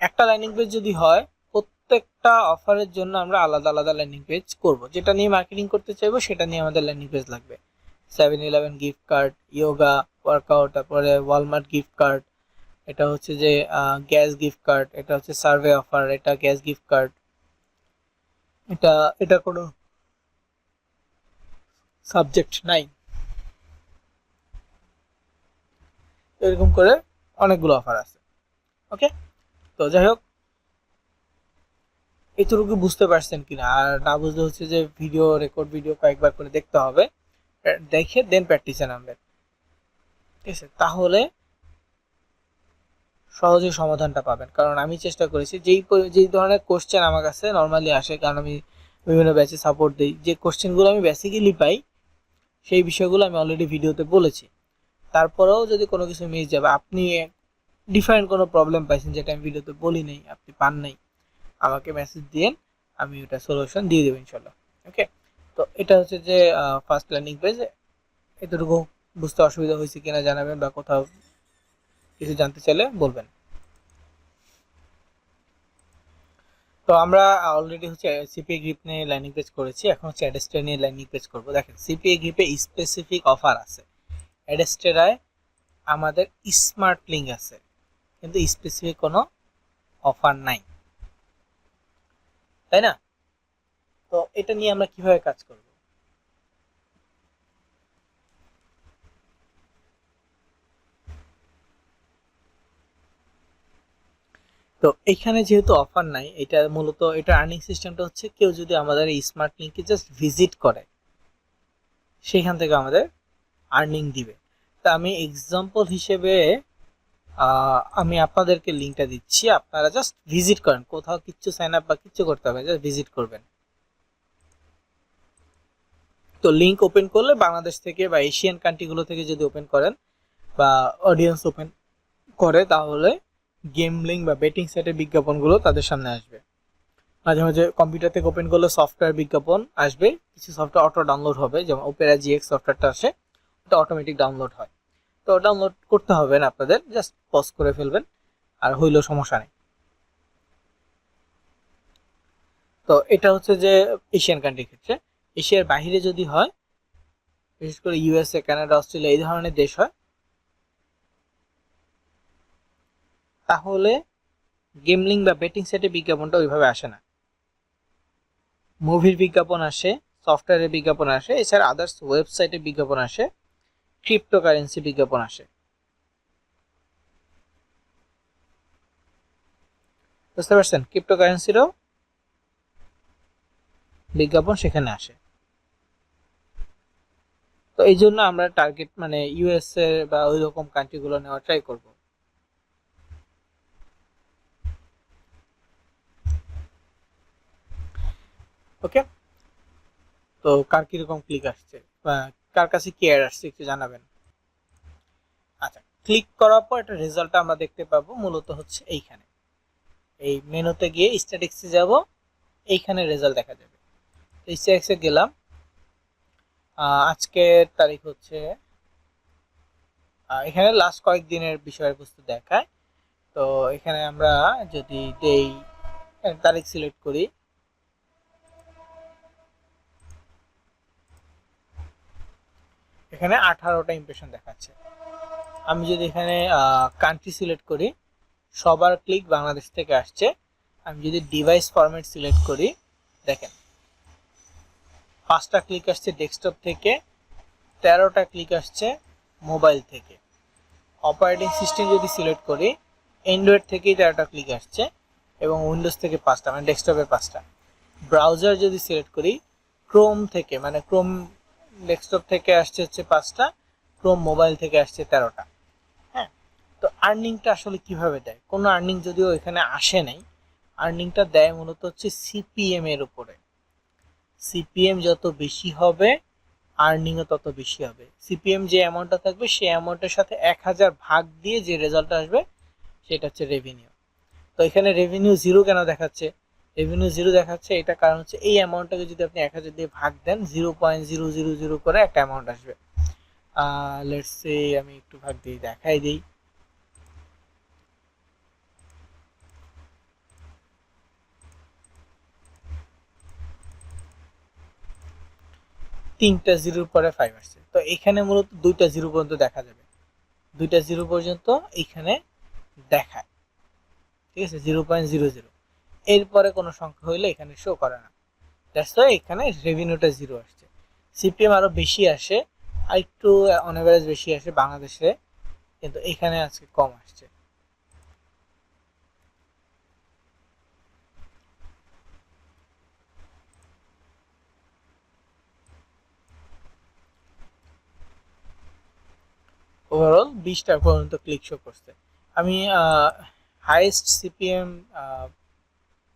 একটা ল্যান্ডিং পেজ যদি হয়, প্রত্যেকটা অফারের জন্য আমরা আলাদা আলাদা ল্যান্ডিং পেজ করব, যেটা নিয়ে মার্কেটিং করতে চাইবো সেটা নিয়ে আমাদের ল্যান্ডিং পেজ লাগবে। 7-11 গিফট কার্ড, ইয়োগা ওয়ার্কআউট, তারপরে ওয়ালমার্ট গিফট কার্ড, এটা হচ্ছে যে গ্যাস গিফট কার্ড, এটা হচ্ছে সার্ভে অফার, এটা গ্যাস গিফট কার্ড, এটা এটা কোনো সাবজেক্ট নাই, এরকম করে অনেকগুলো অফার আছে। ওকে, তো যাই হোক, এতটুকু বুঝতে পারছেন কিনা, আর না বুঝলে হচ্ছে যে ভিডিও কয়েকবার করে দেখতে হবে, দেখে দেন প্র্যাকটিসে নামবেন। ঠিক আছে, তাহলে সহজে সমাধানটা পাবেন। কারণ আমি চেষ্টা করেছি, যেই ধরনের কোশ্চেন আমার কাছে নর্মালি আসে, কারণ আমি বিভিন্ন ব্যাচে সাপোর্ট দিই, যে কোশ্চেনগুলো আমি বেসিক্যালি পাই সেই বিষয়গুলো আমি অলরেডি ভিডিওতে বলেছি। তারপরেও যদি কোনো কিছু মিস যাবে, আপনি ডিফারেন্ট কোনো প্রবলেম পাইছেন যেটা আমি ভিডিওতে বলি নাই, আপনি পান নাই, আমাকে মেসেজ দিয়েন, আমি ওটা সলিউশন দিয়ে দেবো ইনশাল্লাহ। ওকে, তো এটা হচ্ছে যে ফার্স্ট ল্যান্ডিং পেজ। এতটুকু বুঝতে অসুবিধা হয়েছে কিনা জানাবেন, বা কোথাও কিছু জানতে চাইলে বলবেন। তো তো আমরা অলরেডি হচ্ছে সিপিএ গ্রিপ নিয়ে ল্যান্ডিং পেজ করেছি, এখন হচ্ছে অ্যাডেস্টার নিয়ে ল্যান্ডিং পেজ করব। দেখেন সিপিএ গ্রিপে স্পেসিফিক অফার আছে, অ্যাডেস্টারায় আমাদের স্মার্ট লিঙ্ক আছে, কিন্তু স্পেসিফিক কোনো অফার নাই, তাই না? তো এটা নিয়ে আমরা কিভাবে কাজ করব? তো এখানে যেহেতু অফার নাই, এটা মূলত এটা আর্নিং সিস্টেমটা হচ্ছে কেউ যদি আমাদের এই স্মার্ট লিঙ্কে জাস্ট ভিজিট করে সেখান থেকে আমাদের আর্নিং দিবে। তা আমি এক্সাম্পল হিসেবে আমি আপনাদেরকে লিঙ্কটা দিচ্ছি, আপনারা জাস্ট ভিজিট করেন, কোথাও কিচ্ছু সাইন আপ বা কিচ্ছু করতে হবে, জাস্ট ভিজিট করবেন। তো লিঙ্ক ওপেন করলে বাংলাদেশ থেকে বা এশিয়ান কান্ট্রিগুলো থেকে যদি ওপেন করেন বা অডিয়েন্স ওপেন করে, তাহলে গেমলিং বা বেটিং সাইটের বিজ্ঞাপনগুলো তাদের সামনে আসবে। মাঝে মাঝে কম্পিউটার থেকে ওপেন করলে সফটওয়্যার বিজ্ঞাপন আসবে, কিছু সফটওয়্যার অটো ডাউনলোড হবে, যেমন ওপেরা জিএক্স সফটওয়্যারটা আসে, ওটা অটোমেটিক ডাউনলোড হয়। তো ডাউনলোড করতে হবে না আপনাদের, জাস্ট পজ করে ফেলবেন, আর হইলেও সমস্যা নেই। তো এটা হচ্ছে যে এশিয়ান কান্ট্রির ক্ষেত্রে। এশিয়ার বাইরে যদি হয়, বিশেষ করে ইউএসএ, কানাডা, অস্ট্রেলিয়া এই ধরনের দেশ হয়, তাহলে গেমলিং বা বেটিং সাইটের বিজ্ঞাপনটা ওইভাবে আসে না। মুভির বিজ্ঞাপন আসে, সফটওয়্যারের বিজ্ঞাপন আসে, এছাড়া আদার্স ওয়েবসাইটের বিজ্ঞাপন আসে, ক্রিপ্টোকারেন্সি বিজ্ঞাপন আসে। বুঝতে পারছেন? ক্রিপ্টোকারেন্সিরও বিজ্ঞাপন সেখানে আসে। তো এই জন্য আমরা টার্গেট মানে ইউএসএ বা ওই রকম কান্ট্রিগুলো নেওয়া ট্রাই করব। ওকে, তো কার কিরকম ক্লিক আসছে বা কার কাছে কি অ্যাড আসছে একটু জানাবেন। আচ্ছা, ক্লিক করার পর একটা রেজাল্টটা আমরা দেখতে পাবো, মূলত হচ্ছে এইখানে, এই মেনুতে গিয়ে স্ট্যাটিক্সে যাব, এইখানে রেজাল্ট দেখা যাবে। স্ট্যাটিক্সে গেলাম, আজকের তারিখ হচ্ছে, এখানে লাস্ট কয়েকদিনের বিষয়বস্তু দেখায়। তো এখানে আমরা যদি দেই, তারিখ সিলেক্ট করি, এখানে 18টা ইমপ্রেশন দেখাচ্ছে। আমি যদি এখানে কান্ট্রি সিলেক্ট করি, সবার ক্লিক বাংলাদেশ থেকে আসছে। আমি যদি ডিভাইস ফরম্যাট সিলেক্ট করি, দেখেন 5টা ক্লিক আসছে ডেস্কটপ থেকে, 13টা ক্লিক আসছে মোবাইল থেকে। অপারেটিং সিস্টেম যদি সিলেক্ট করি, অ্যান্ড্রয়েড থেকেই 13টা ক্লিক আসছে এবং উইন্ডোজ থেকে 5টা, মানে ডেস্কটপে 5টা। ব্রাউজার যদি সিলেক্ট করি, ক্রোম থেকে, মানে ক্রোম ডেস্কটপ থেকে আসছে হচ্ছে 5টা, ক্রোম মোবাইল থেকে আসছে 13টা। হ্যাঁ, তো আর্নিংটা আসলে কিভাবে দেয়? কোনো আর্নিং যদিও এখানে আসে নাই, আর্নিংটা দেয় মূলত হচ্ছে সিপিএম এর উপরে। সিপিএম যত বেশি হবে আর্নিংও তত বেশি হবে। সিপিএম যে অ্যামাউন্টটা থাকবে সেই অ্যামাউন্টের সাথে 1000 ভাগ দিয়ে যে রেজাল্ট আসবে সেটা হচ্ছে রেভিনিউ। তো এখানে রেভিনিউ জিরো কেন দেখাচ্ছে? রেভিনিউ জিরো দেখাচ্ছে এটা কারণ হচ্ছে এই অ্যামাউন্টটাকে যদি আপনি 1000 দিয়ে ভাগ দেন, 0.000 করে একটা অ্যামাউন্ট আসবে। লেটস সে আমি একটু ভাগ দিয়ে দেখাই দিই। তিনটা জিরোর পরে 5 আসছে, তো এখানে মূলত দুইটা জিরো পর্যন্ত দেখা যাবে, দুইটা জিরো পর্যন্ত এখানে দেখায়, ঠিক আছে, 0.00। এরপরে কোনো সংখ্যা হইলে এখানে শো করে না, দ্যাটস ওয়াই এখানে রেভিনিউটা জিরো আসছে। সিপিএম আরো বেশি আসে, আর একটু অন এভারেজ বেশি আসে বাংলাদেশে, কিন্তু এখানে আজকে কম আসছে। ওভারঅল 20টা পর্যন্ত ক্লিক শো করছে। আমি হাইয়েস্ট সিপিএম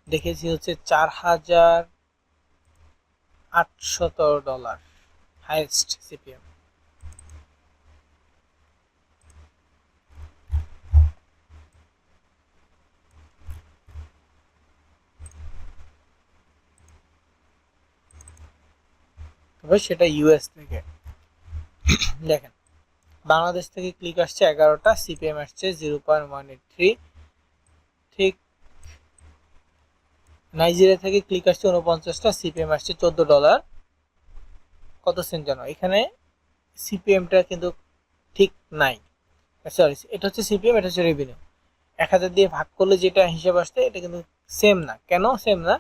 দেখেছি হচ্ছে $4800, হাইয়েস্ট সিপিএম। তবে সেটা ইউএস থেকে। দেখেন বাংলাদেশ থেকে ক্লিক আসছে 11টা, সিপিএম আসছে 0.183, ঠিক নাইজেরিয়া থেকে ক্লিক আসছে 49টা, সিপিএম আসছে $14 কত সেন্ট জানো। এখানে সিপিএমটা কিন্তু ঠিক নাই, সরি এটা হচ্ছে সিপিএম, এটা হচ্ছে রেভিনিউ। 1000 দিয়ে ভাগ করলে যেটা হিসাব আসছে এটা কিন্তু সেম না। কেন সেম না?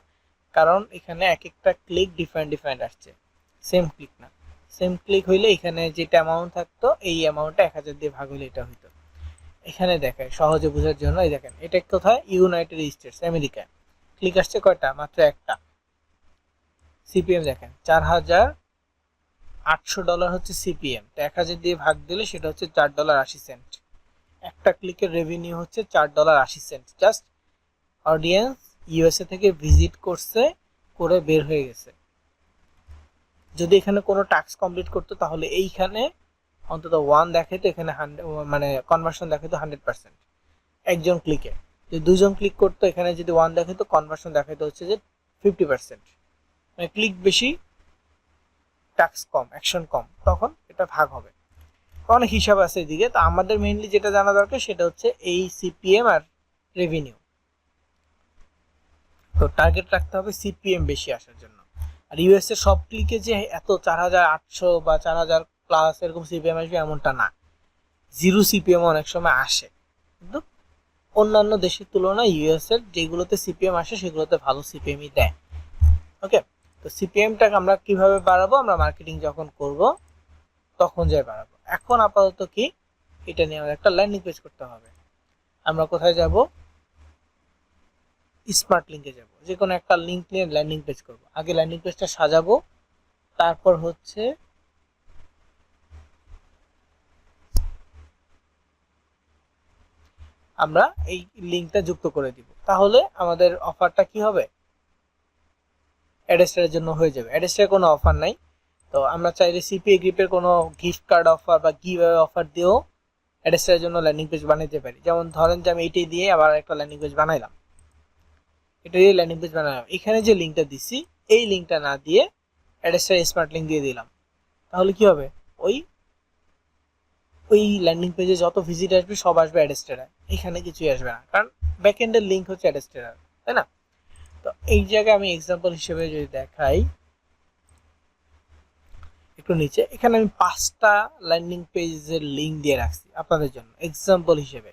কারণ এখানে এক একটা ক্লিক ডিফারেন্ট আসছে, সেম ক্লিক না। সেম ক্লিক হইলে এখানে যেটা অ্যামাউন্ট থাকতো এই অ্যামাউন্টটা 1000 দিয়ে ভাগ হইলে এটা হইতো। এখানে দেখেন সহজে বোঝার জন্য, এই দেখেন এটা কোথায়, ইউনাইটেড স্টেটস আমেরিকা। ক্লিক আসছে কয়টা? মাত্র একটা। সিপিএম দেখেন $4800 হচ্ছে সিপিএম, তো 1000 দিয়ে ভাগ দিলে সেটা হচ্ছে $4.80। একটা ক্লিকের রেভিনিউ হচ্ছে $4.80। জাস্ট অডিয়েন্স ইউএসএ থেকে ভিজিট করছে, করে বের হয়ে গেছে। যদি এখানে কোনো টাস্ক কমপ্লিট করতো তাহলে এইখানে অন্তত 1 দেখাইতো, এখানে 100 মানে কনভার্সন দেখাইতো 100% একজন ক্লিকে। যদি দুজন ক্লিক করতো এখানে যদি 1 দেখাইতো, কনভার্সন দেখাইতো হচ্ছে যে 50%। মানে ক্লিক বেশি, টাস্ক কম, অ্যাকশন কম, তখন এটা ভাগ হবে। অনেক হিসাব আছে এদিকে। তো আমাদের মেইনলি যেটা জানা দরকার সেটা হচ্ছে এই সিপিএম আর রেভিনিউ। তো টার্গেট রাখতে হবে সিপিএম বেশি আসার জন্য। আর ইউএস এর সব ক্লিকে যে এত 4800 বা 4000 প্লাস এরকম সিপিএম আসবে এমনটা না। জিরো সিপিএম অনেক সময় আসে, কিন্তু অন্যান্য দেশের তুলনায় ইউএস এর যেগুলোতে সিপিএম আসে সেগুলোতে ভালো সিপিএমই দেয়। ওকে, তো সিপিএমটাকে আমরা কিভাবে বাড়াবো? আমরা মার্কেটিং যখন করব তখন যাই বাড়াবো। এখন আপাতত কি, এটা নিয়ে আমাদের একটা ল্যান্ডিং পেজ করতে হবে। আমরা কোথায় যাব? স্মার্ট লিঙ্কে যাব। যে কোনো একটা লিঙ্ক নিয়ে ল্যান্ডিং পেজ করব। আগে ল্যান্ডিং পেজটা সাজাবো, তারপর হচ্ছে আমরা এই লিঙ্কটা যুক্ত করে দিব। তাহলে আমাদের অফারটা কি হবে? অ্যাডেস্টারের জন্য হয়ে যাবে। অ্যাডেস্টারের কোনো অফার নাই। তো আমরা চাইলে সিপিএ গ্রিপের কোনো গিফট কার্ড অফার বা গিভঅ্যাওয়ে অফার দিয়েও অ্যাডেস্টারের জন্য ল্যান্ডিং পেজ বানাইতে পারি। যেমন ধরেন যে আমি এটাই দিয়ে আবার একটা ল্যান্ডিং পেজ বানাইলাম, এটা দিয়ে ল্যান্ডিং পেজ বানালাম। এখানে যে লিঙ্কটা দিছি এই লিঙ্কটা না দিয়ে অ্যাডেস্টার স্মার্ট লিঙ্ক দিয়ে দিলাম, তাহলে কি হবে? ওই ওই ল্যান্ডিং পেজে যত ভিজিট আসবে সব আসবে অ্যাডেস্টারে, এখানে কিছুই আসবে না, কারণ ব্যাকএন্ডের লিঙ্ক হচ্ছে অ্যাডেস্টার, তাই না? তো এই জায়গায় আমি এক্সাম্পল হিসেবে যদি দেখাই একটু নিচে, এখানে আমি 5টা ল্যান্ডিং পেজের লিঙ্ক দিয়ে রাখছি আপনাদের জন্য এক্সাম্পল হিসেবে,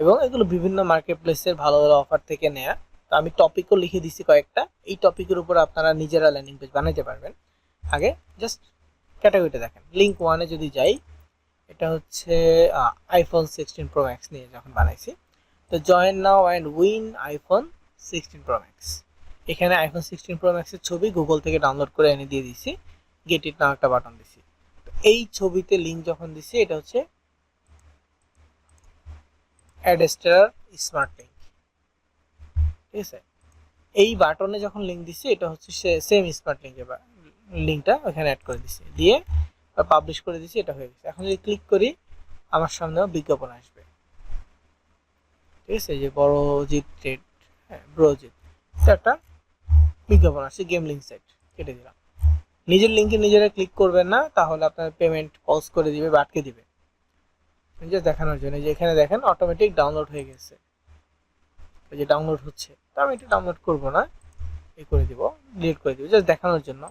এবং এগুলো বিভিন্ন মার্কেট প্লেসের ভালো ভালো অফার থেকে নেয়া। তো আমি টপিকও লিখে দিচ্ছি কয়েকটা, এই টপিকের উপর আপনারা নিজেরা ল্যান্ডিং পেজ বানাইতে পারবেন। আগে জাস্ট ক্যাটাগরিটা দেখেন। লিঙ্ক 1-এ যদি যাই, এটা হচ্ছে আইফোন 16 প্রো ম্যাক্স নিয়ে যখন বানাইছি। তো join now and win iPhone 16 Pro max. এখানে আইফোন 16 প্রো ম্যাক্সের ছবি গুগল থেকে ডাউনলোড করে এনে দিয়ে দিছি, গেট ইট নাও একটা বাটন দিছি। এই ছবিতে লিঙ্ক যখন দিছি, এটা হচ্ছে অ্যাডেস্টার স্মার্ট লিঙ্ক, ঠিক আছে? এই বাটনে যখন লিঙ্ক দিছি, এটা হচ্ছে সেম স্মার্ট লিঙ্কের লিঙ্কটা ওখানে অ্যাড করে দিছি, দিয়ে পাবলিশ করে দিছি, এটা হয়ে গেছে। এখন যদি ক্লিক করি আমার সামনেও বিজ্ঞাপন আসবে, ঠিক আছে? যে বড়জিৎ ট্রেড, হ্যাঁ ব্রোজিৎ, এটা একটা বিজ্ঞাপন আসছে, গেম লিঙ্ক সাইট, কেটে দিলাম। নিজের লিঙ্কে নিজেরা ক্লিক করবেন না, তাহলে আপনার পেমেন্ট পজ করে দিবে বা আটকে দিবে। জাস্ট দেখানোর জন্য যে এখানে দেখেন অটোমেটিক ডাউনলোড হয়ে গেছে, এই যে ডাউনলোড হচ্ছে। তো আমি এটা ডাউনলোড করবো না, এই করে দিব, ডিলিট করে দিব, জাস্ট দেখানোর জন্য।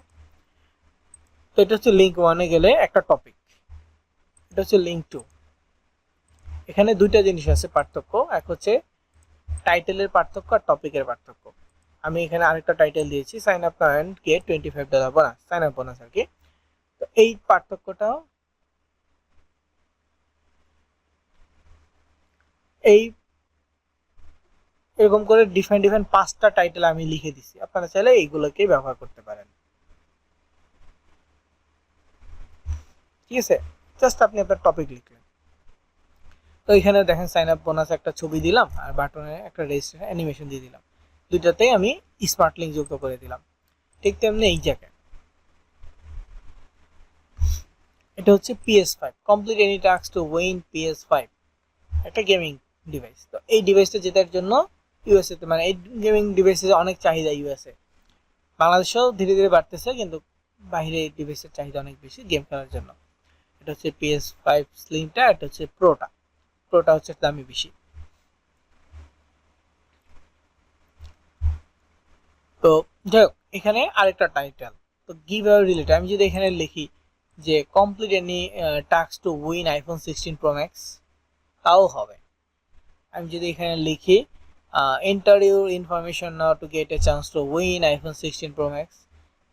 তো এটা হচ্ছে লিঙ্ক 1-এ গেলে একটা টপিক, এটা হচ্ছে লিঙ্ক 2। এখানে দুইটা জিনিস আছে পার্থক্য, এক হচ্ছে টাইটেলের পার্থক্য আর টপিকের পার্থক্য। আমি এখানে আরেকটা টাইটেল দিয়েছি, sign up now and get $25 bonus, sign up bonus আর কি। তো এই পার্থক্যটাও এই এরকম করে ডিফারেন্ট 5টা টাইটেল আমি লিখে দিছি, আপনারা চাইলে এইগুলোকেই ব্যবহার করতে পারেন, ঠিক আছে? জাস্ট আপনি আপনার টপিক লিখলেন। তো এখানে দেখেন সাইন আপ বোনাস একটা ছবি দিলাম, আর বাটনে একটা রেজিস্ট্রেশন অ্যানিমেশন দিয়ে দিলাম, দুইটাতেই আমি স্মার্ট লিঙ্ক যুক্ত করে দিলাম। ঠিক তেমনি এই জায়গায় এটা হচ্ছে PS5 complete any task to win PS5, একটা গেমিং ডিভাইস। তো এই ডিভাইসটা জেতার জন্য ইউএসএ তে, মানে এই গেমিং ডিভাইসের অনেক চাহিদা ইউএসএ, বাংলাদেশেও ধীরে ধীরে বাড়তেছে, কিন্তু বাইরে এই ডিভাইসের চাহিদা অনেক বেশি গেম খেলার জন্য। এটা হচ্ছে PS5 স্লিমটা, এটা হচ্ছে প্রোটা। প্রোটা হচ্ছে দামি বেশি। তো যাই হোক, এখানে আরেকটা টাইটেল, তো গিভ অ্যাওয়ে রিলেটেড আমি যদি এখানে লিখি যে complete any task to win iPhone 16 Pro max, তাও হবে। আমি যদি এখানে লিখি enter your information now to get a chance to win iPhone 16 Pro max,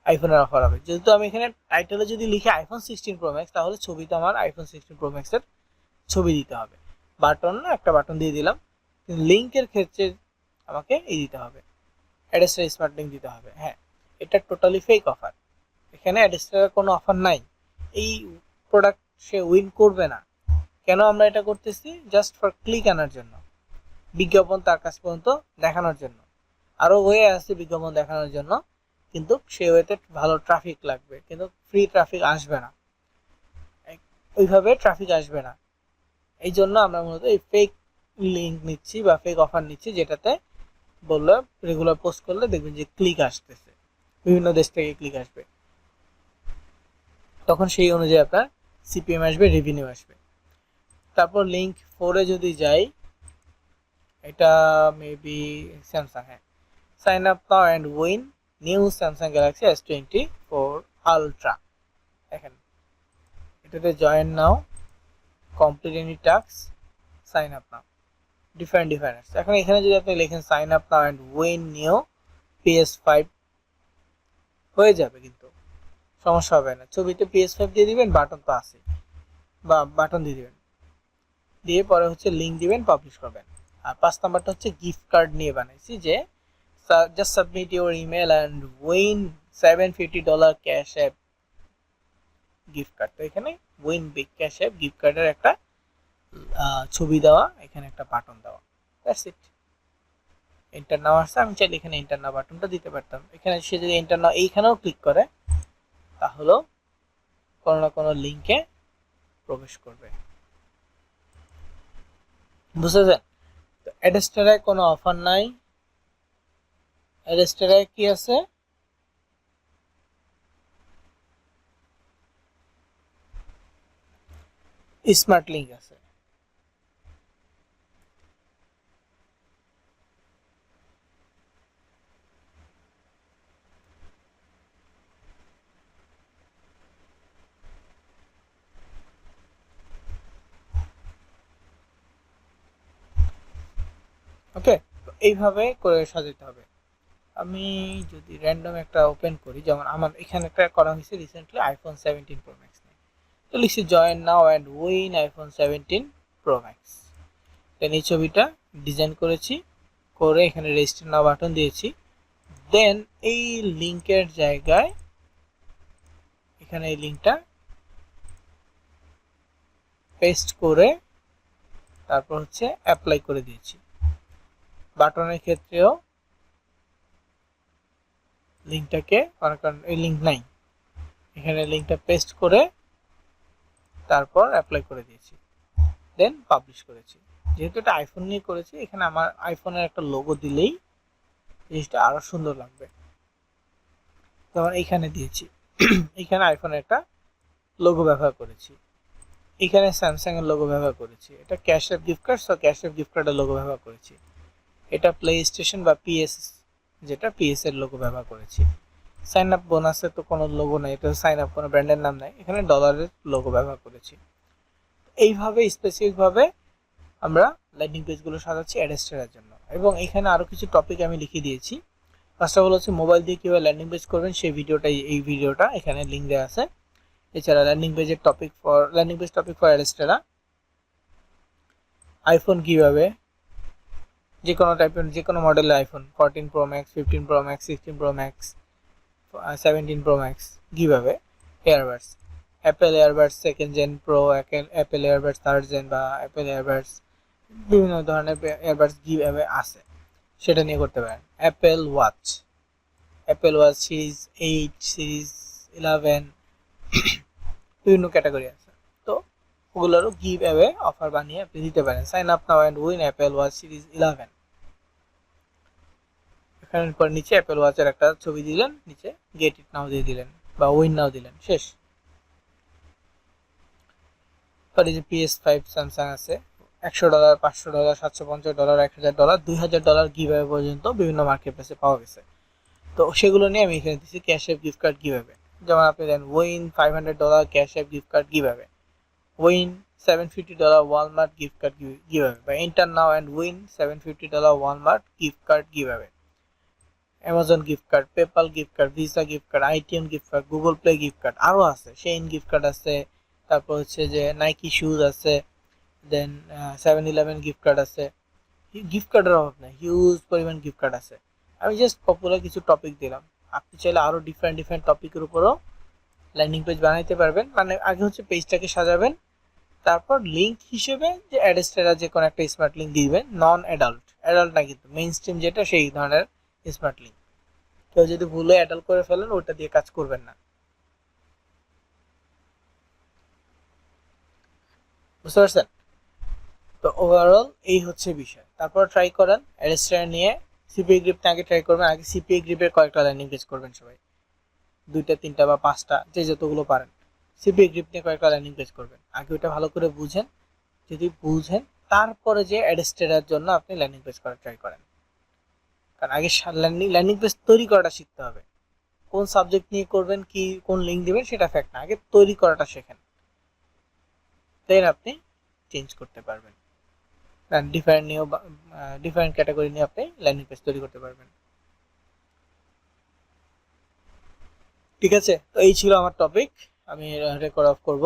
আইফোনের অফার হবে। যেহেতু আমি এখানে টাইটেলে যদি লিখি আইফোন 16 প্রো ম্যাক্স, তাহলে ছবিতে আমার আইফোন 16 প্রো ম্যাক্সের ছবি দিতে হবে। বাটন না, একটা বাটন দিয়ে দিলাম। কিন্তু লিঙ্কের ক্ষেত্রে আমাকে দিতে হবে, অ্যাডেস্টার স্মার্ট লিঙ্ক দিতে হবে। হ্যাঁ, এটা টোটালি ফেক অফার, এখানে অ্যাডেস্টারের কোনো অফার নাই। এই প্রোডাক্ট সে উইন করবে না। কেন আমরা এটা করতেছি? জাস্ট ফর ক্লিক আনার জন্য, বিজ্ঞাপন তার কাছ পর্যন্ত দেখানোর জন্য। আরও ওয়ে আছে বিজ্ঞাপন দেখানোর জন্য, কিন্তু সে ওয়েতে ভালো ট্রাফিক লাগবে, কিন্তু ফ্রি ট্রাফিক আসবে না, ওইভাবে ট্রাফিক আসবে না। এই জন্য আমরা মূলত এই ফেক লিঙ্ক নিচ্ছি বা ফেক অফার নিচ্ছি, যেটাতে বললে রেগুলার পোস্ট করলে দেখবেন যে ক্লিক আসতেছে, বিভিন্ন দেশ থেকে ক্লিক আসবে, তখন সেই অনুযায়ী আপনার সিপিএম আসবে, রেভিনিউ আসবে। তারপর লিঙ্ক 4-এ যদি যাই, এটা মেবি স্যামসাং, হ্যাঁ, sign up now and win new Samsung Galaxy S24 ultra. দেখেন এটাতে join now, complete any task, sign up now, different. এখন এখানে যদি আপনি লেখেন sign up now and win new PS5, হয়ে যাবে, কিন্তু সমস্যা হবে না। ছবিতে PS5 দিয়ে দিবেন, বাটন তো আছে, বা বাটন দিয়ে দিবেন, দিয়ে পরে হচ্ছে লিঙ্ক দিবেন, পাবলিশ করবেন। আর 5 নাম্বারটা হচ্ছে গিফট কার্ড নিয়ে বানাইছি, যে just submit your email and win $750 cash App gift card. তো এখানে win big cash App gift কার্ডের একটা ছবি দেওয়া, এখানে একটা বাটন দেওয়া, দ্যাটস ইট। এন্টার নাও আসছে, আমি চাইলে এখানে এন্টার নাও বাটনটা দিতে পারতাম। এখানে সে যদি এন্টার নাও এইখানেও ক্লিক করে, তাহলেও কোনো না কোনো লিঙ্কে প্রবেশ করবে। বুঝেছেন? তো অ্যাডেস্টারে কোনো অফার নাই, অ্যাডেস্টারে কি আছে, স্মার্ট লিঙ্ক আছে। ওকে, তো এইভাবে করে সাজাতে হবে। আমি যদি র্যান্ডম একটা ওপেন করি, যেমন আমার এখানে একটা করা হয়েছে রিসেন্টলি আইফোন 17 প্রো ম্যাক্স নিয়ে, তো লিখছি join now and win iPhone 17 Pro Max. Then এই ছবিটা ডিজাইন করেছি, করে এখানে রেজিস্টার নাও বাটন দিয়েছি। দেন এই লিঙ্কের জায়গায় এখানে এই লিঙ্কটা পেস্ট করে তারপর হচ্ছে অ্যাপ্লাই করে দিয়েছি। বাটনের ক্ষেত্রেও লিঙ্কটাকে, কারণ এই লিঙ্ক নাই, এখানে লিঙ্কটা পেস্ট করে তারপর অ্যাপ্লাই করে দিয়েছি, দেন পাবলিশ করেছি। যেহেতু এটা আইফোন নিয়ে করেছি, এখানে আমার আইফোনের একটা লোগো দিলেই জিনিসটা আরো সুন্দর লাগবে। যেমন এইখানে দিয়েছি, এখানে আইফোনের একটা লোগো ব্যবহার করেছি, এখানে স্যামসাং এর লোগো ব্যবহার করেছি, এটা cash App gift card, so cash App gift কার্ডের লোগো ব্যবহার করেছি। এটা প্লে স্টেশন বা পিএস, যেটা পিএস এর লোগো ব্যবহার করেছি। সাইন আপ বোনাসে তো কোনো লোগো নাই, এটা সাইন আপ কোনো ব্র্যান্ডের নাম নাই, এখানে ডলারের লোগো ব্যবহার করেছি। এইভাবে স্পেসিফিকভাবে আমরা ল্যান্ডিং পেজগুলো সাজাচ্ছি অ্যাডেস্টারের জন্য। এবং এখানে আরও কিছু টপিক আমি লিখে দিয়েছি। ফার্স্ট অফ অল হচ্ছে মোবাইল দিয়ে কীভাবে ল্যান্ডিং পেজ করবেন, সেই ভিডিওটাই, এই ভিডিওটা এখানে লিঙ্ক দেওয়া আছে। এছাড়া ল্যান্ডিং পেজের topic for landing page topic for Adsterra, iPhone কীভাবে, যে কোনো টাইপের যে কোনো মডেলের iPhone 14 Pro Max, 15 Pro Max, 16 Pro Max, 17 Pro Max কীভাবে, AirPods, Apple AirPods second gen Pro, Apple AirPods third gen বা অ্যাপেল এয়ারবাডস, বিভিন্ন ধরনের এয়ারবাডস কীভাবে আছে সেটা নিয়ে করতে পারেন। অ্যাপেল ওয়াচ সিরিজ 8, সিরিজ 11, বিভিন্ন ক্যাটাগরি আছে, তো ওগুলোরও গিভ অ্যাওয়ে অফার বানিয়ে আপনি দিতে পারেন। Sign up now and win Apple watch series 11। এখানে পর নিচে অ্যাপেল ওয়াচের একটা ছবি দিলেন, নিচে গেট ইট নাও দিয়ে দিলেন বা উইন নাও দিলেন, শেষ। পরে যে PS5 স্যামসাং আছে, $100, $500, $750, $1000, $2000 গিভ অ্যাওয়ে পর্যন্ত বিভিন্ন মার্কেট প্লেসে পাওয়া গেছে। তো সেগুলো নিয়ে আমি এখানে দিচ্ছি ক্যাশ অ্যাপ গিফট কার্ড কীভাবে। যেমন আপনি then win $500 Cash App gift card কীভাবে, উইন $750 ওয়ালমার্ট গিফট কার্ড কীভাবে, বা enter now and win $750 Walmart gift card কীভাবে, Amazon gift card, PayPal gift card, Visa gift card, ITM gift card, Google Play gift card, আরও আছে, Shane gift card আছে, তারপর হচ্ছে যে নাইকি শুজ আছে, দেন 7-11 গিফট কার্ড আছে। গিফট কার্ডের অভাব নেই, হিউজ পরিমাণ গিফট কার্ড আছে। আমি জাস্ট পপুলার কিছু টপিক দিলাম, আপনি চাইলে আরও ডিফারেন্ট ডিফারেন্ট টপিকের উপরও ল্যান্ডিং পেজ বানাইতে পারবেন। মানে আগে হচ্ছে পেজটাকে সাজাবেন, তারপর লিঙ্ক হিসেবে যে অ্যাডেস্টেরা যে কোনো একটা স্মার্ট লিঙ্ক দিবেন, নন অ্যাডাল্ট, অ্যাডাল্ট না কিন্তু মেইন স্ট্রিম যেটা সেই ধরনের স্মার্ট লিঙ্ক। কেউ যদি ভুলে অ্যাডাল্ট করে ফেলেন ওটা দিয়ে কাজ করবেন না, বুঝতে পারছেন? তো ওভারঅল এই হচ্ছে বিষয়। তারপর ট্রাই করেন অ্যাডেস্টেরা নিয়ে, সিপিএ গ্রিপ আগে ট্রাই করবেন, আগে সিপিএ গ্রিপের কয়েকটা ল্যান্ডিং পেজ করবেন সবাই, 2টা 3টা বা 5টা যে যতগুলো পারেন। সিপিএ গ্রিপ নিয়ে কয়েকটা ল্যান্ডিং পেজ করবেন, আগে ওটা ভালো করে বুঝেন, যদি বুঝেন তারপরে যে অ্যাডেস্টেরার জন্য আপনি ল্যান্ডিং পেজ করার ট্রাই করেন। কারণ আগে ল্যান্ডিং পেজ তৈরি করাটা শিখতে হবে, কোন সাবজেক্ট নিয়ে করবেন, কি কোন লিঙ্ক দিবেন সেটা ফ্যাক্ট না, আগে তৈরি করাটা শেখেন, দেন আপনি চেঞ্জ করতে পারবেন। ডিফারেন্ট নিয়েও ডিফারেন্ট ক্যাটাগরি নিয়ে আপনি ল্যান্ডিং পেজ তৈরি করতে পারবেন। ঠিক আছে, তো এই ছিল আমার টপিক, আমি রেকর্ড অফ করব।